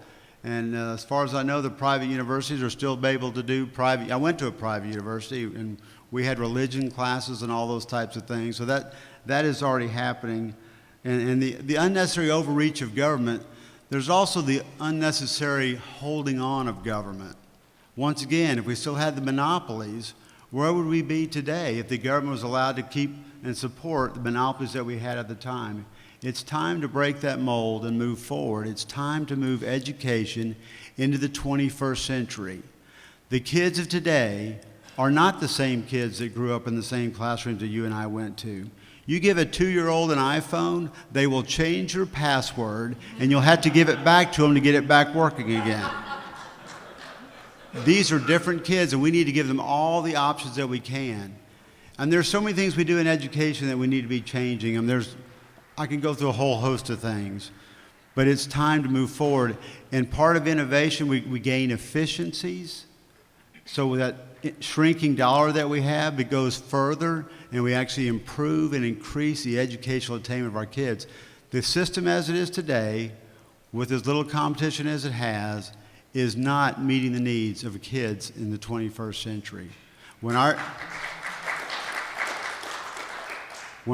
And as far as I know, the private universities are still able to do private. I went to a private university, and we had religion classes and all those types of things. So that is already happening. And the unnecessary overreach of government, there's also the unnecessary holding on of government. Once again, if we still had the monopolies, where would we be today if the government was allowed to keep and support the monopolies that we had at the time? It's time to break that mold and move forward. It's time to move education into the 21st century. The kids of today are not the same kids that grew up in the same classrooms that you and I went to. You give a 2-year-old an iPhone, they will change your password, and you'll have to give it back to them to get it back working again. These are different kids, and we need to give them all the options that we can. And there's so many things we do in education that we need to be changing. And I can go through a whole host of things, but it's time to move forward. And part of innovation, we gain efficiencies. So that shrinking dollar that we have, it goes further, and we actually improve and increase the educational attainment of our kids. The system as it is today, with as little competition as it has, is not meeting the needs of kids in the 21st century. When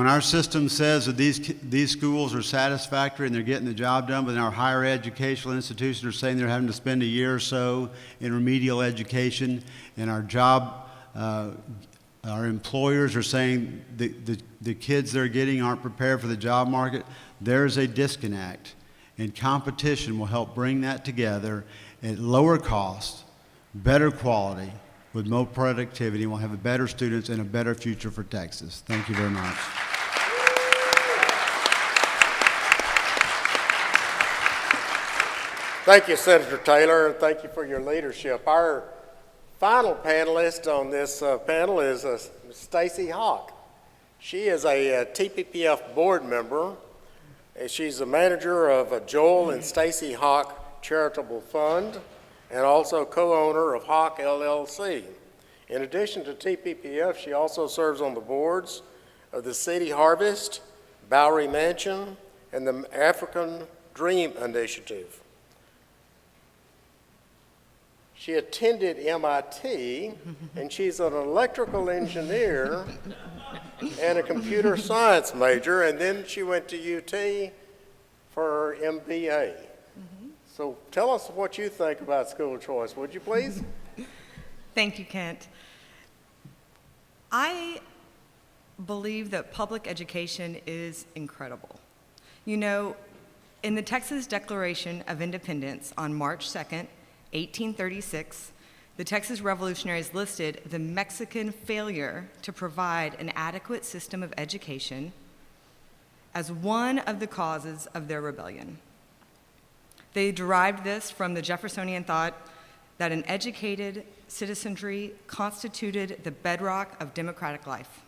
our system says that these schools are satisfactory and they're getting the job done, but then our higher educational institutions are saying they're having to spend a year or so in remedial education, and our employers are saying the kids they're getting aren't prepared for the job market, there's a disconnect. And competition will help bring that together at lower cost, better quality, with more productivity, and we'll have better students and a better future for Texas. Thank you very much. Thank you, Senator Taylor, and thank you for your leadership. Our final panelist on this panel is Stacy Hock. She is a TPPF board member, and she's the manager of Joel and Stacy Hock Charitable Fund, and also co-owner of Hock LLC. In addition to TPPF, she also serves on the boards of the City Harvest, Bowery Mansion, and the African Dream Initiative. She attended MIT, and she's an electrical engineer and a computer science major, and then she went to UT for her MBA. So tell us what you think about school choice, would you please? Thank you, Kent. I believe that public education is incredible. You know, in the Texas Declaration of Independence on March 2nd, 1836, the Texas revolutionaries listed the Mexican failure to provide an adequate system of education as one of the causes of their rebellion. They derived this from the Jeffersonian thought that an educated citizenry constituted the bedrock of democratic life.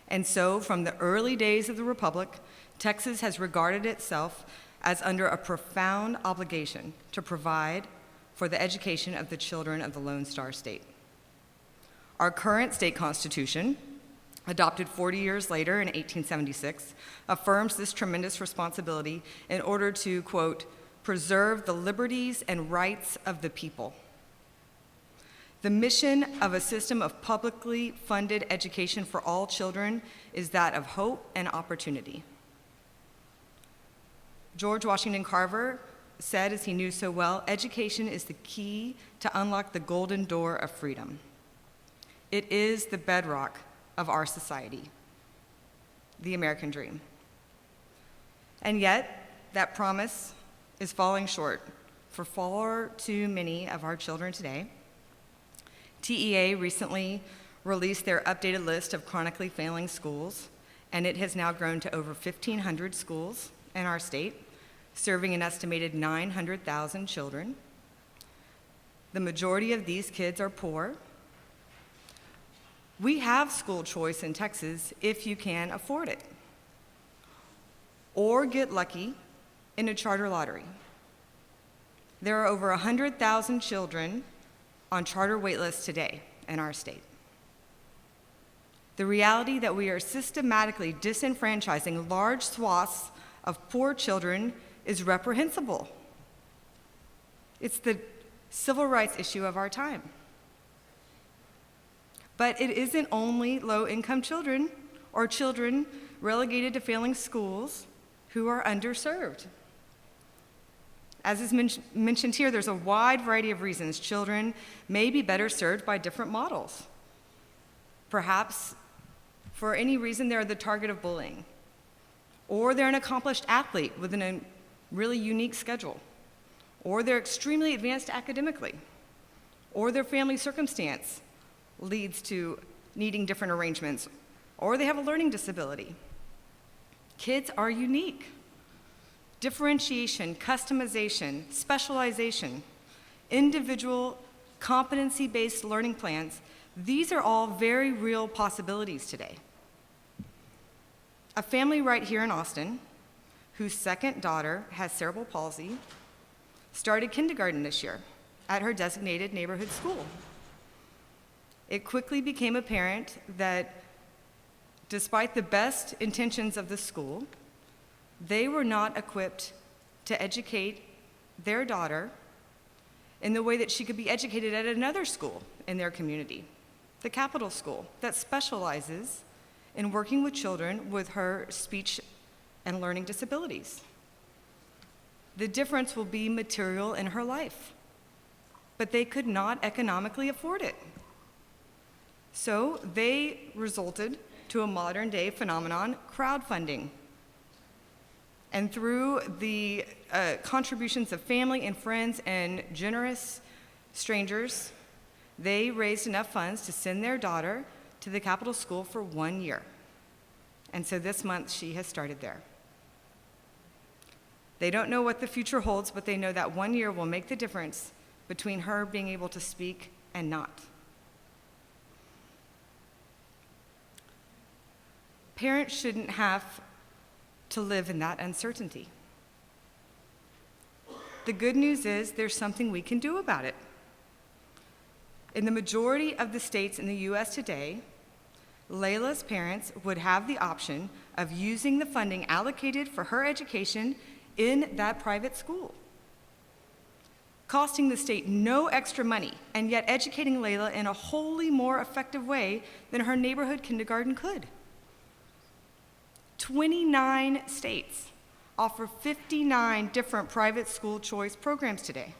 And so, from the early days of the Republic, Texas has regarded itself as under a profound obligation to provide for the education of the children of the Lone Star State. Our current state constitution, adopted 40 years later in 1876, affirms this tremendous responsibility in order to, quote, preserve the liberties and rights of the people. The mission of a system of publicly funded education for all children is that of hope and opportunity. George Washington Carver said, as he knew so well, education is the key to unlock the golden door of freedom. It is the bedrock of our society, the American dream. And yet, that promise is falling short for far too many of our children today. TEA recently released their updated list of chronically failing schools, and it has now grown to over 1,500 schools in our state, serving an estimated 900,000 children. The majority of these kids are poor. We have school choice in Texas if you can afford it, or get lucky in a charter lottery. There are over 100,000 children on charter waitlists today in our state. The reality that we are systematically disenfranchising large swaths of poor children is reprehensible. It's the civil rights issue of our time. But it isn't only low-income children or children relegated to failing schools who are underserved. As is mentioned here, there's a wide variety of reasons children may be better served by different models. Perhaps for any reason they're the target of bullying, or they're an accomplished athlete with a really unique schedule, or they're extremely advanced academically, or their family circumstance leads to needing different arrangements, or they have a learning disability. Kids are unique. Differentiation, customization, specialization, individual competency-based learning plans, these are all very real possibilities today. A family right here in Austin, whose second daughter has cerebral palsy, started kindergarten this year at her designated neighborhood school. It quickly became apparent that despite the best intentions of the school, they were not equipped to educate their daughter in the way that she could be educated at another school in their community, the Capital School, that specializes in working with children with her speech and learning disabilities. The difference will be material in her life, but they could not economically afford it. So they resorted to a modern-day phenomenon, crowdfunding. And through the contributions of family and friends and generous strangers, they raised enough funds to send their daughter to the Capital School for 1 year. And so this month, she has started there. They don't know what the future holds, but they know that 1 year will make the difference between her being able to speak and not. Parents shouldn't have to live in that uncertainty. The good news is there's something we can do about it. In the majority of the states in the U.S. today, Layla's parents would have the option of using the funding allocated for her education in that private school, costing the state no extra money, and yet educating Layla in a wholly more effective way than her neighborhood kindergarten could. 29 states offer 59 different private school choice programs today.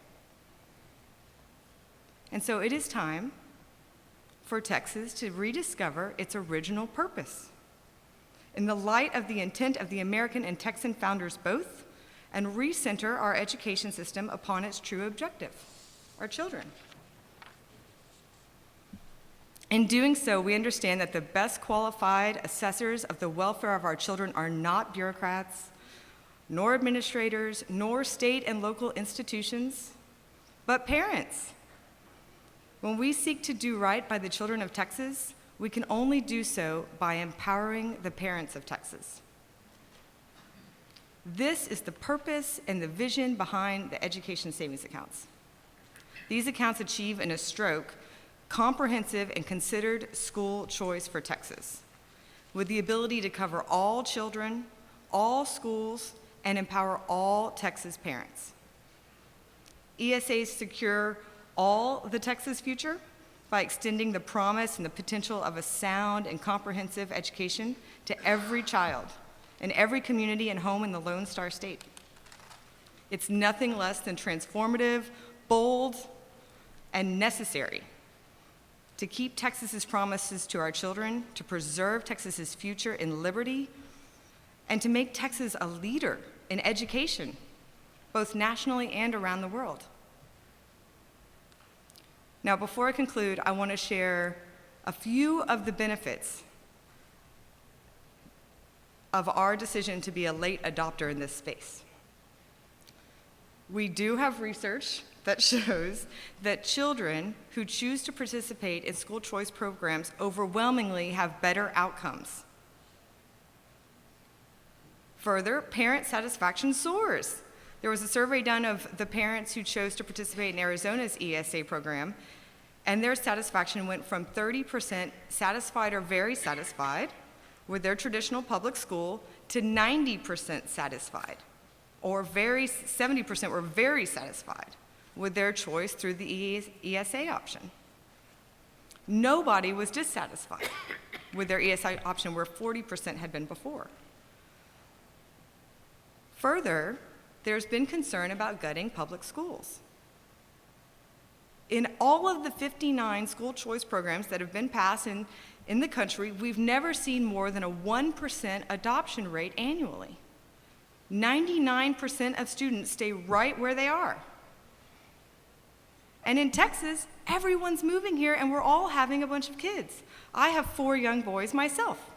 And so it is time for Texas to rediscover its original purpose in the light of the intent of the American and Texan founders both, and recenter our education system upon its true objective, our children. In doing so, we understand that the best qualified assessors of the welfare of our children are not bureaucrats, nor administrators, nor state and local institutions, but parents. When we seek to do right by the children of Texas, we can only do so by empowering the parents of Texas. This is the purpose and the vision behind the education savings accounts. These accounts achieve in a stroke comprehensive and considered school choice for Texas, with the ability to cover all children, all schools, and empower all Texas parents. ESAs secure all the Texas future by extending the promise and the potential of a sound and comprehensive education to every child in every community and home in the Lone Star State. It's nothing less than transformative, bold, and necessary to keep Texas's promises to our children, to preserve Texas's future in liberty, and to make Texas a leader in education, both nationally and around the world. Now, before I conclude, I want to share a few of the benefits of our decision to be a late adopter in this space. We do have research that shows that children who choose to participate in school choice programs overwhelmingly have better outcomes. Further, parent satisfaction soars. There was a survey done of the parents who chose to participate in Arizona's ESA program, and their satisfaction went from 30% satisfied or very satisfied with their traditional public school to 90% satisfied, or 70% were very satisfied with their choice through the ESA option. Nobody was dissatisfied with their ESA option, where 40% had been before. Further, there's been concern about gutting public schools. In all of the 59 school choice programs that have been passed in the country, we've never seen more than a 1% adoption rate annually. 99% of students stay right where they are. And in Texas, everyone's moving here and we're all having a bunch of kids. I have 4 young boys myself.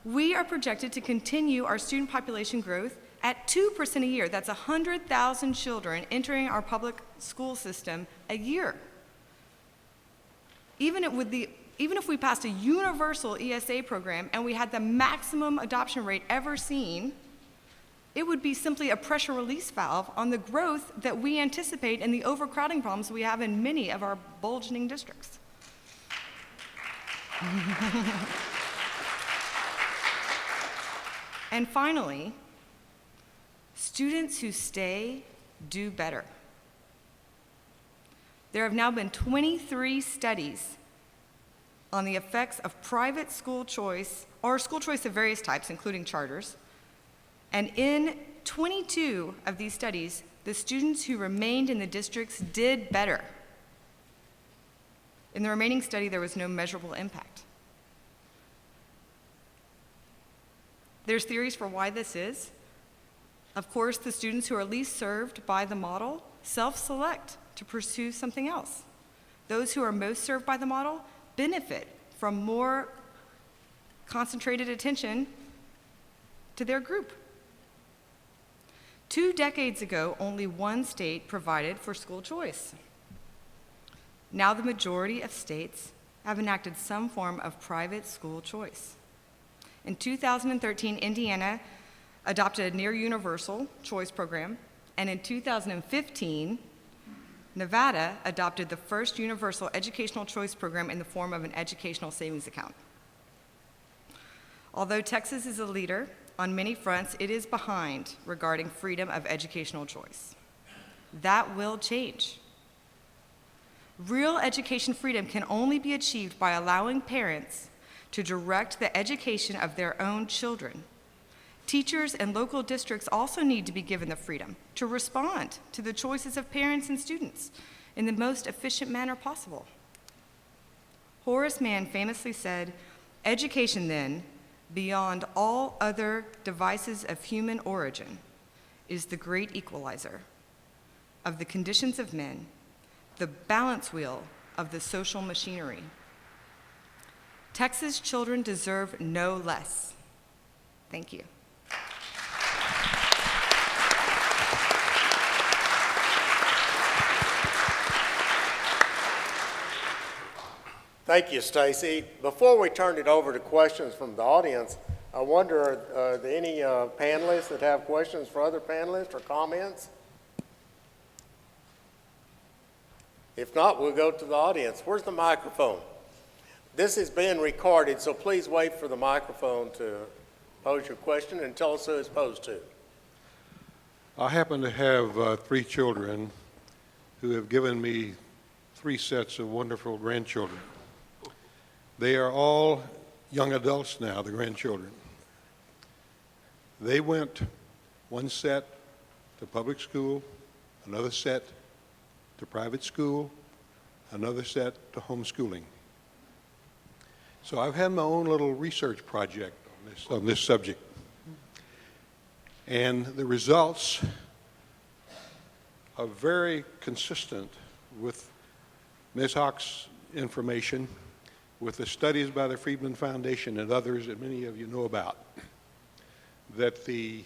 We are projected to continue our student population growth at 2% a year. That's 100,000 children entering our public school system a year. Even if we passed a universal ESA program and we had the maximum adoption rate ever seen, it would be simply a pressure release valve on the growth that we anticipate and the overcrowding problems we have in many of our burgeoning districts. And finally, students who stay do better. There have now been 23 studies on the effects of private school choice, or school choice of various types, including charters. And in 22 of these studies, the students who remained in the districts did better. In the remaining study, there was no measurable impact. There's theories for why this is. Of course, the students who are least served by the model self-select to pursue something else. Those who are most served by the model benefit from more concentrated attention to their group. 2 decades ago, only 1 state provided for school choice. Now the majority of states have enacted some form of private school choice. In 2013, Indiana adopted a near universal choice program, and in 2015, Nevada adopted the first universal educational choice program in the form of an educational savings account. Although Texas is a leader on many fronts, it is behind regarding freedom of educational choice. That will change. Real education freedom can only be achieved by allowing parents to direct the education of their own children. Teachers and local districts also need to be given the freedom to respond to the choices of parents and students in the most efficient manner possible. Horace Mann famously said, "Education, then, beyond all other devices of human origin, is the great equalizer of the conditions of men, the balance wheel of the social machinery. Texas children deserve no less. Thank you. Thank you, Stacy. Before we turn it over to questions from the audience, I wonder, are there any panelists that have questions for other panelists or comments? If not, we'll go to the audience. Where's the microphone? This is being recorded, so please wait for the microphone to pose your question and tell us who it's posed to. I happen to have 3 children who have given me 3 sets of wonderful grandchildren. They are all young adults now, the grandchildren. They went one set to public school, another set to private school, another set to homeschooling. So I've had my own little research project on this subject. And the results are very consistent with Ms. Hock's information, with the studies by the Friedman Foundation and others that many of you know about, that the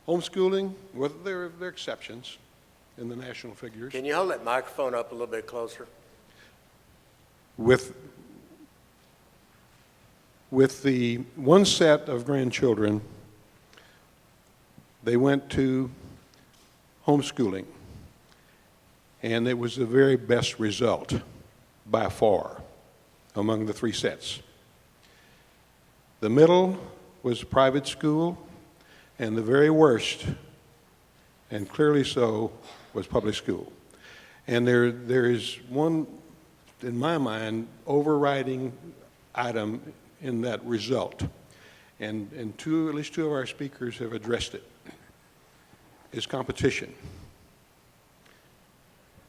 homeschooling, whether there are exceptions in the national figures. Can you hold that microphone up a little bit closer? With the one set of grandchildren, they went to homeschooling, and it was the very best result by far among the 3 sets. The middle was private school, and the very worst, and clearly so, was public school. And there is one, in my mind, overriding item in that result, and at least 2 of our speakers have addressed it, is competition.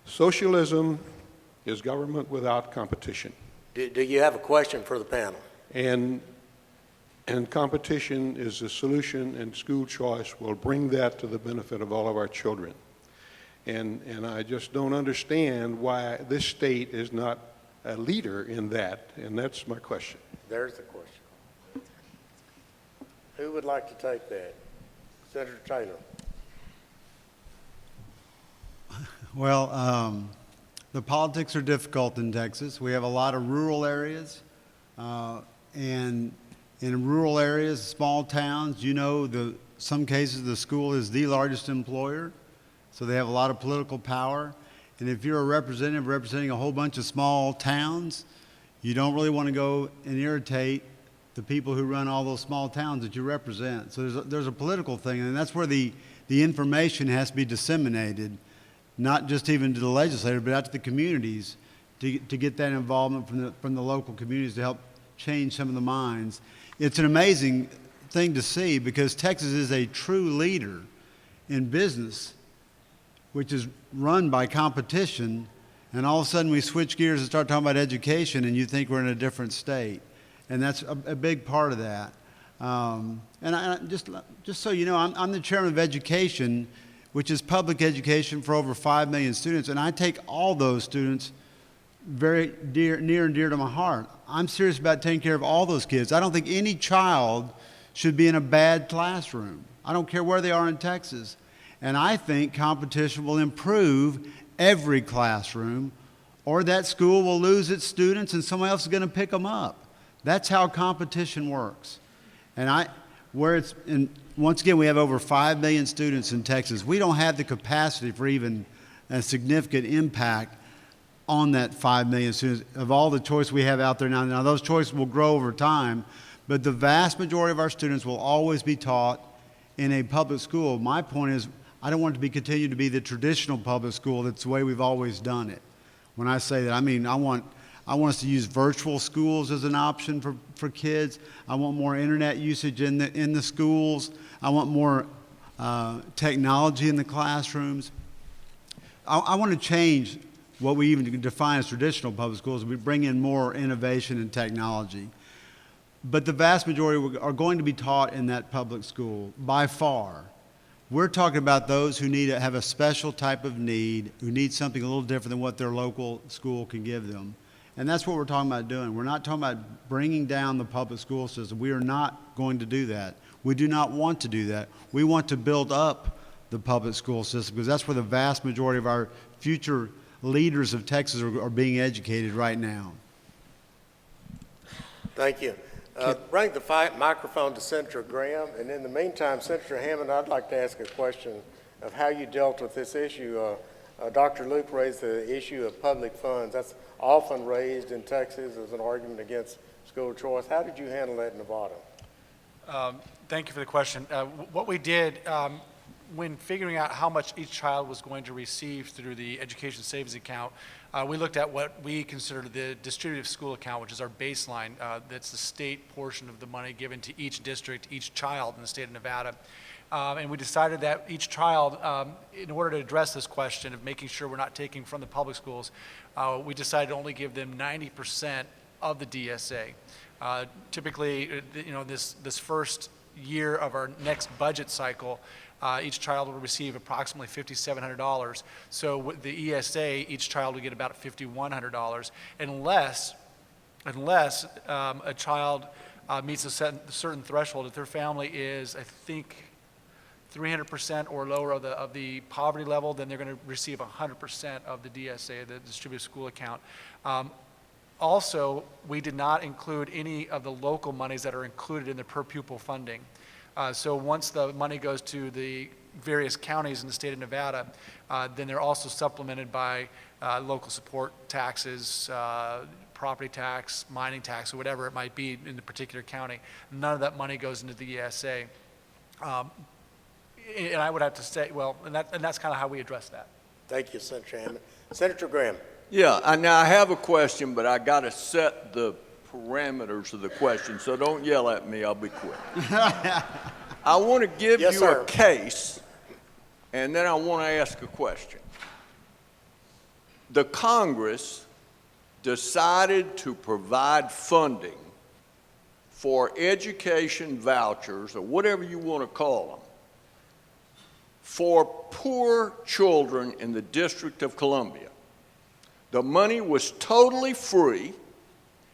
Socialism is government without competition. Do you have a question for the panel? And competition is a solution, and school choice will bring that to the benefit of all of our children. And I just don't understand why this state is not a leader in that, and that's my question. There's the question. Who would like to take that? Senator Taylor. Well, the politics are difficult in Texas. We have a lot of rural areas, and in rural areas, small towns, you know, some cases the school is the largest employer, so they have a lot of political power. And if you're a representative representing a whole bunch of small towns, you don't really want to go and irritate the people who run all those small towns that you represent. So there's a political thing, and that's where the information has to be disseminated, not just even to the legislators, but out to the communities to get that involvement from the local communities to help change some of the minds. It's an amazing thing to see, because Texas is a true leader in business, which is run by competition, and all of a sudden we switch gears and start talking about education, and you think we're in a different state. And that's a big part of that. Just so you know, I'm the chairman of education, which is public education for over 5 million students, and I take all those students very near and dear to my heart. I'm serious about taking care of all those kids. I don't think any child should be in a bad classroom. I don't care where they are in Texas. And I think competition will improve every classroom, or that school will lose its students and someone else is going to pick them up. That's how competition works. And once again, we have over 5 million students in Texas. We don't have the capacity for even a significant impact on that 5 million students of all the choice we have out there now. Now, those choices will grow over time, but the vast majority of our students will always be taught in a public school. My point is, I don't want it to continue to be the traditional public school. That's the way we've always done it. When I say that, I mean I want us to use virtual schools as an option for kids. I want more internet usage in the schools. I want more technology in the classrooms. I want to change what we even define as traditional public schools. We bring in more innovation and technology. But the vast majority are going to be taught in that public school by far. We're talking about those who have a special type of need, who need something a little different than what their local school can give them. And that's what we're talking about doing. We're not talking about bringing down the public school system. We are not going to do that. We do not want to do that. We want to build up the public school system because that's where the vast majority of our future leaders of Texas are being educated right now. Thank you. Bring the microphone to Senator Graham, and in the meantime, Senator Hammond, I'd like to ask a question of how you dealt with this issue. Dr. Luke raised the issue of public funds. That's often raised in Texas as an argument against school choice. How did you handle that in Nevada? Thank you for the question. What we did when figuring out how much each child was going to receive through the education savings account, we looked at what we considered the distributive school account, which is our baseline. That's the state portion of the money given to each district, each child in the state of Nevada. And we decided that each child, in order to address this question of making sure we're not taking from the public schools, we decided to only give them 90% of the DSA. Typically, this first year of our next budget cycle, each child will receive approximately $5,700. So with the ESA, each child will get about $5,100, unless a child meets a certain threshold. If their family is, I think, 300% or lower of the poverty level, then they're going to receive 100% of the DSA, the distributed school account. Also, we did not include any of the local monies that are included in the per pupil funding. So once the money goes to the various counties in the state of Nevada, then they're also supplemented by local support taxes, property tax, mining tax, or whatever it might be in the particular county. None of that money goes into the ESA. And I would have to say, and that's kind of how we address that. Thank you, Senator Hammond. Senator Graham. Yeah, now I have a question, but I got to set the parameters of the question, so don't yell at me, I'll be quick. I want to give Yes, you sir. a case, and then I want to ask a question. The Congress decided to provide funding for education vouchers, or whatever you want to call them, for poor children in the District of Columbia. The money was totally free.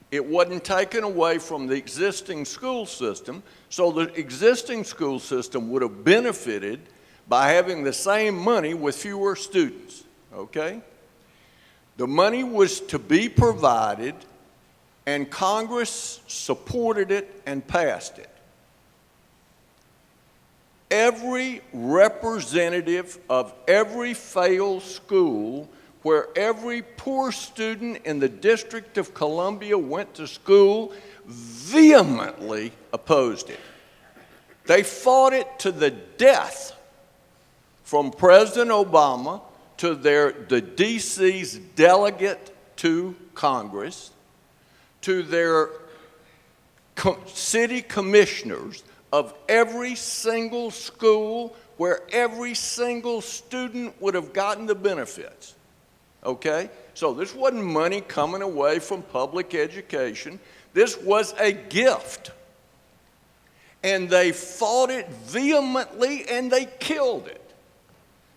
It wasn't taken away from the existing school system, so the existing school system would have benefited by having the same money with fewer students, okay? The money was to be provided, and Congress supported it and passed it. Every representative of every failed school where every poor student in the District of Columbia went to school vehemently opposed it. They fought it to the death, from President Obama to the DC's delegate to Congress, to their city commissioners of every single school where every single student would have gotten the benefits. Okay? So this wasn't money coming away from public education. This was a gift. And they fought it vehemently and they killed it.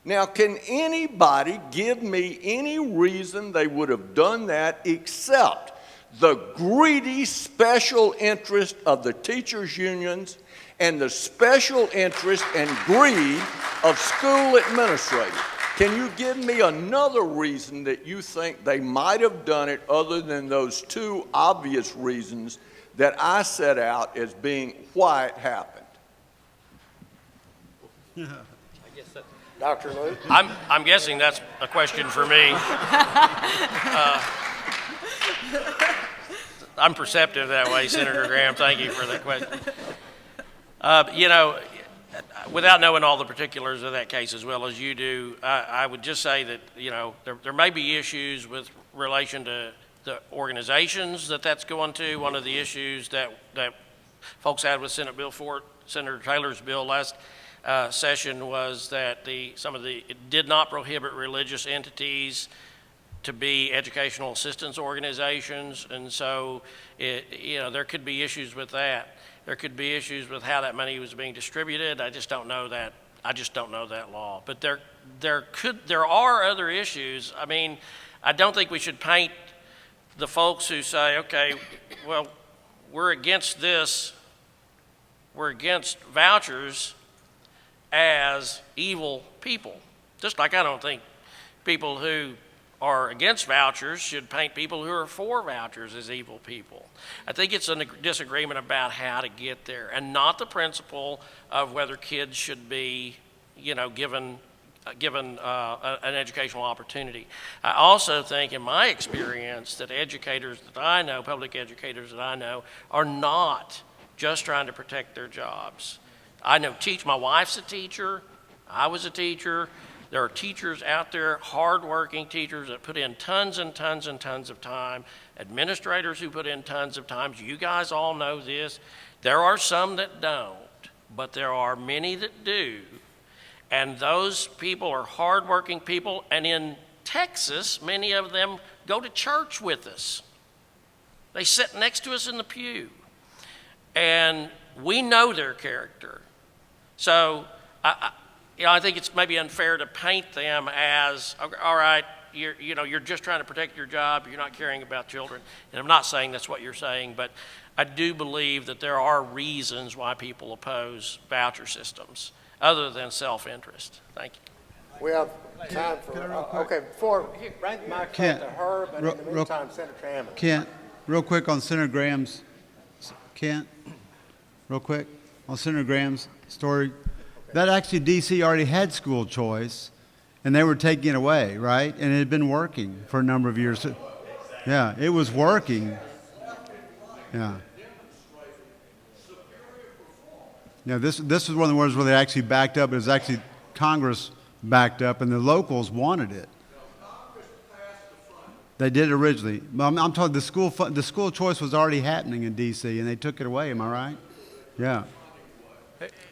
Now, can anybody give me any reason they would have done that except the greedy special interest of the teachers' unions and the special interest and greed of school administrators? Can you give me another reason that you think they might have done it other than those two obvious reasons that I set out as being why it happened? Dr. Luke? I'm guessing that's a question for me. I'm perceptive that way, Senator Graham. Thank you for that question. Without knowing all the particulars of that case as well as you do, I would just say that, there may be issues with relation to the organizations that's going to. One of the issues that folks had with Senator Taylor's bill last session was that it did not prohibit religious entities to be educational assistance organizations, and so there could be issues with that. There could be issues with how that money was being distributed. I just don't know that I just don't know that law. But there are other issues. I mean, I don't think we should paint the folks who say, okay, well, we're against this, we're against vouchers as evil people. Just like I don't think people who are against vouchers should paint people who are for vouchers as evil people. I think it's a disagreement about how to get there, and not the principle of whether kids should be, given an educational opportunity. I also think, in my experience, that educators that I know, public educators that I know, are not just trying to protect their jobs. I know my wife's a teacher, I was a teacher. There are teachers out there, hardworking teachers that put in tons and tons and tons of time, administrators who put in tons of time. You guys all know this. There are some that don't, but there are many that do. And those people are hardworking people, and in Texas, many of them go to church with us. They sit next to us in the pew, and we know their character. So I think it's maybe unfair to paint them as, all right, you're just trying to protect your job, you're not caring about children. And I'm not saying that's what you're saying, but I do believe that there are reasons why people oppose voucher systems other than self-interest. Thank you. We have time for, okay, bring the microphone to her, but in the meantime, Senator Hammond. Kent, real quick on Senator Graham's, Senator Graham's story. That actually, D.C. already had school choice, and they were taking it away, right? And it had been working for a number of years. Yeah, it was working. Yeah. Yeah, this was one of the ones where they actually backed up. It was actually Congress backed up, and the locals wanted it. They did originally. I'm talking the school choice was already happening in D.C., and they took it away. Am I right? Yeah.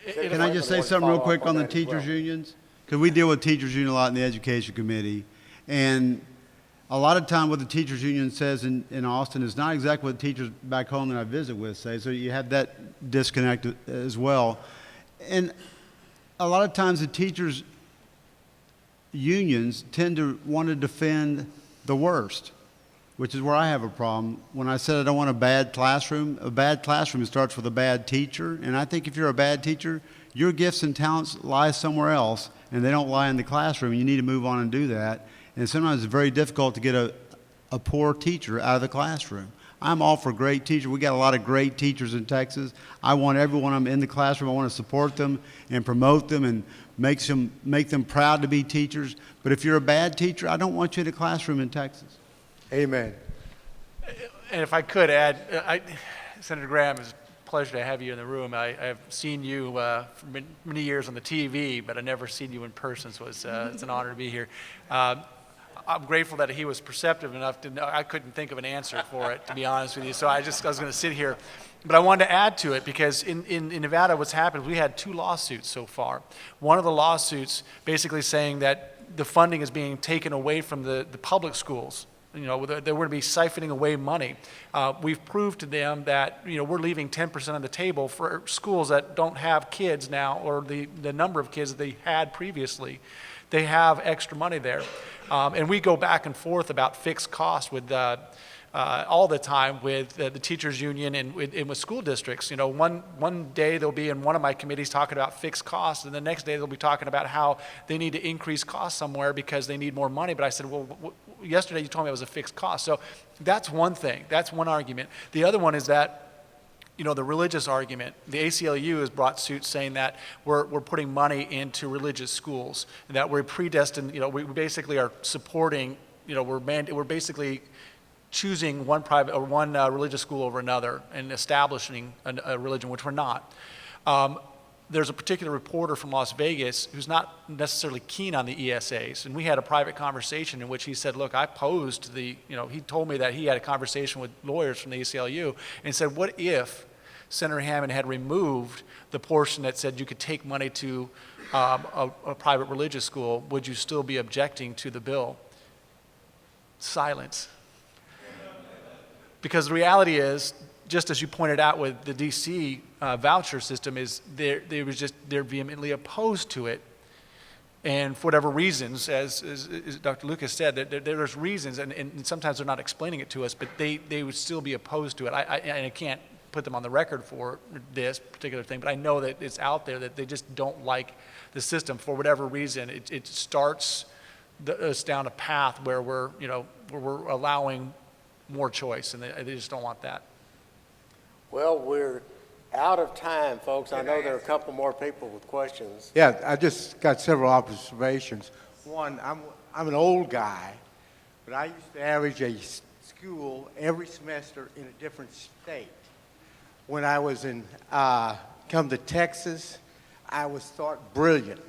Can I just say something real quick on the teachers' unions? Because we deal with teachers' union a lot in the education committee. And a lot of time what the teachers' union says in Austin is not exactly what the teachers back home that I visit with say. So you have that disconnect as well. And a lot of times the teachers' unions tend to want to defend the worst, which is where I have a problem. When I said I don't want a bad classroom starts with a bad teacher. And I think if you're a bad teacher, your gifts and talents lie somewhere else, and they don't lie in the classroom. You need to move on and do that. And sometimes it's very difficult to get a poor teacher out of the classroom. I'm all for great teachers. We got a lot of great teachers in Texas. I want every one of them in the classroom. I want to support them and promote them and make them proud to be teachers. But if you're a bad teacher, I don't want you in the classroom in Texas. Amen. And if I could add, Senator Graham, it's a pleasure to have you in the room. I've seen you for many years on the TV, but I've never seen you in person, so it's an honor to be here. I'm grateful that he was perceptive enough to know I couldn't think of an answer for it, to be honest with you. So I was going to sit here. But I wanted to add to it because in Nevada what's happened, we had 2 lawsuits so far. One of the lawsuits basically saying that the funding is being taken away from the public schools. They were to be siphoning away money. We've proved to them that we're leaving 10% on the table for schools that don't have kids now, or the number of kids that they had previously. They have extra money there. And we go back and forth about fixed costs with all the time with the teachers union and with school districts. One day they'll be in one of my committees talking about fixed costs, and the next day they'll be talking about how they need to increase costs somewhere because they need more money. But I said, well, yesterday you told me it was a fixed cost. So that's one thing. That's one argument. The other one is that the religious argument. The ACLU has brought suit saying that we're putting money into religious schools, and that we're predestined. We basically are supporting. We're basically choosing one private or one religious school over another and establishing a religion, which we're not. There's a particular reporter from Las Vegas who's not necessarily keen on the ESAs, and we had a private conversation in which he said, look, I posed he told me that he had a conversation with lawyers from the ACLU and said, what if Senator Hammond had removed the portion that said you could take money to a private religious school? Would you still be objecting to the bill? Silence. Because the reality is, just as you pointed out with the DC voucher system, is they're vehemently opposed to it. And for whatever reasons, as Dr. Lucas said, there's reasons, and sometimes they're not explaining it to us, but they would still be opposed to it. And I can't put them on the record for this particular thing, but I know that it's out there that they just don't like the system for whatever reason. It starts us down a path where we're allowing more choice, and they just don't want that. Well, we're out of time, folks. I know there are a couple more people with questions. Yeah, I just got several observations. One, I'm an old guy, but I used to average a school every semester in a different state. When I was come to Texas, I was thought brilliant.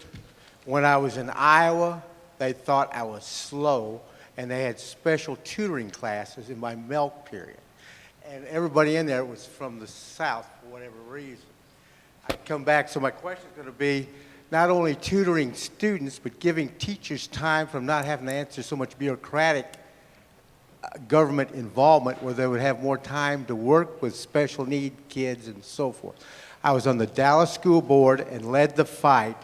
When I was in Iowa, they thought I was slow, and they had special tutoring classes in my milk period. And everybody in there was from the South for whatever reason. I'd come back, so my question is going to be not only tutoring students, but giving teachers time from not having to answer so much bureaucratic government involvement, where they would have more time to work with special need kids and so forth. I was on the Dallas School Board and led the fight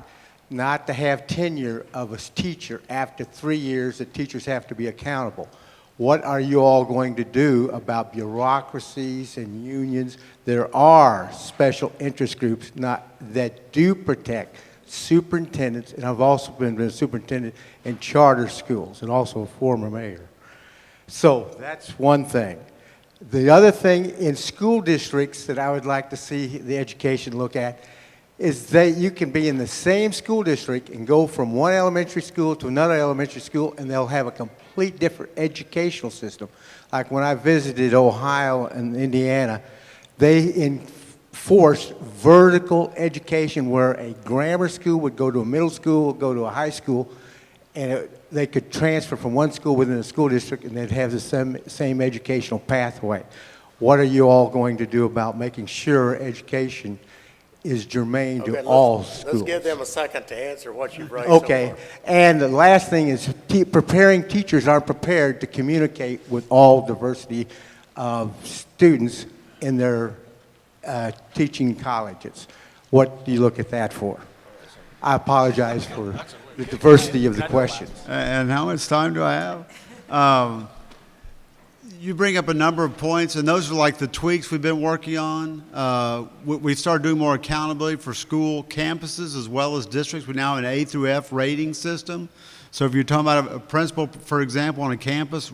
not to have tenure of a teacher after 3 years. The teachers have to be accountable. What are you all going to do about bureaucracies and unions? There are special interest groups that do protect superintendents, and I've also been a superintendent in charter schools and also a former mayor. So that's one thing. The other thing in school districts that I would like to see the education look at is that you can be in the same school district and go from one elementary school to another elementary school, and they'll have a complete different educational system. Like when I visited Ohio and Indiana, they enforced vertical education where a grammar school would go to a middle school, go to a high school, and they could transfer from one school within a school district, and they'd have the same educational pathway. What are you all going to do about making sure education is germane to all schools? Let's give them a second to answer what you've raised. Okay, So far. and the last thing is preparing teachers aren't prepared to communicate with all diversity of students in their teaching colleges. What do you look at that for? I apologize for the diversity of the questions. And how much time do I have? You bring up a number of points, and those are like the tweaks we've been working on. We've started doing more accountability for school campuses as well as districts. We now have an A through F rating system. So if you're talking about a principal, for example, on a campus,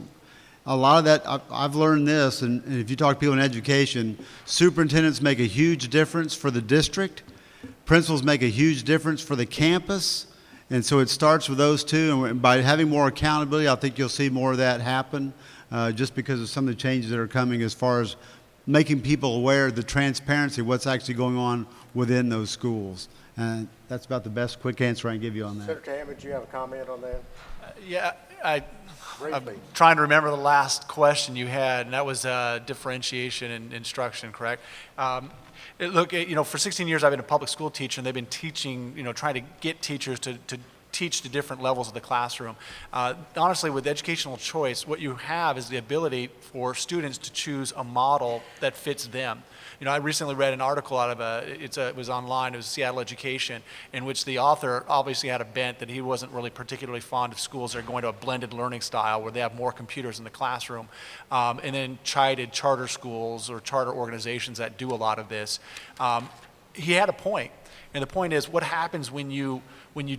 a lot of that, I've learned this, and if you talk to people in education, superintendents make a huge difference for the district. Principals make a huge difference for the campus. And so it starts with those two, and by having more accountability, I think you'll see more of that happen. Just because of some of the changes that are coming as far as making people aware of the transparency of what's actually going on within those schools. And that's about the best quick answer I can give you on that. Senator Hammond, do you have a comment on that? Yeah, I'm Briefly. trying to remember the last question you had, and that was differentiation and instruction, correct? Look, for 16 years I've been a public school teacher, and they've been teaching, trying to get teachers to teach the different levels of the classroom. Honestly, with educational choice, what you have is the ability for students to choose a model that fits them. I recently read an article out of it was online, it was Seattle Education, in which the author obviously had a bent that he wasn't really particularly fond of schools that are going to a blended learning style where they have more computers in the classroom, and then chided charter schools or charter organizations that do a lot of this. He had a point, and the point is, what happens when you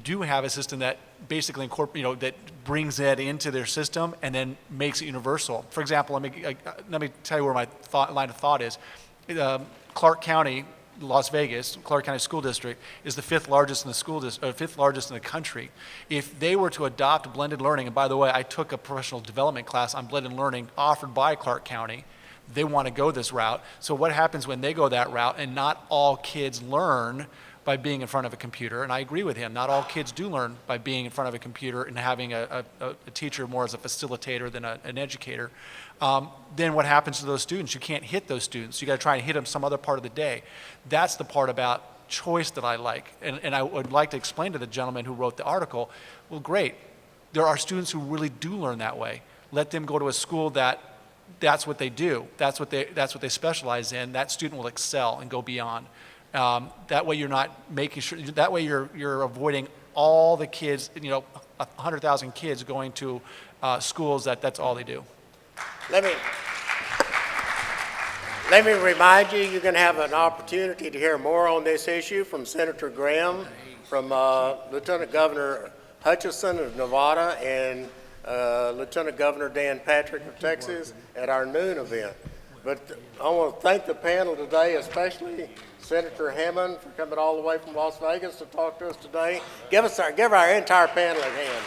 do have a system that basically that brings that into their system and then makes it universal? For example, let me tell you where my line of thought is. Clark County, Las Vegas, Clark County School District is the fifth largest in the country. If they were to adopt blended learning, and by the way, I took a professional development class on blended learning offered by Clark County. They want to go this route. So what happens when they go that route and not all kids learn by being in front of a computer? And I agree with him. Not all kids do learn by being in front of a computer and having a teacher more as a facilitator than an educator. Then what happens to those students? You can't hit those students. You got to try and hit them some other part of the day. That's the part about choice that I like. And I would like to explain to the gentleman who wrote the article, well, great. There are students who really do learn that way. Let them go to a school that that's what they do. That's what they specialize in. That student will excel and go beyond. That way you're not making sure, that way you're avoiding all the kids, 100,000 kids going to schools that's all they do. Let me remind you, you're going to have an opportunity to hear more on this issue from Senator Graham, from Lieutenant Governor Hutchison of Nevada, and Lieutenant Governor Dan Patrick of Texas at our noon event. But I want to thank the panel today, especially Senator Hammond for coming all the way from Las Vegas to talk to us today. Give our entire panel a hand.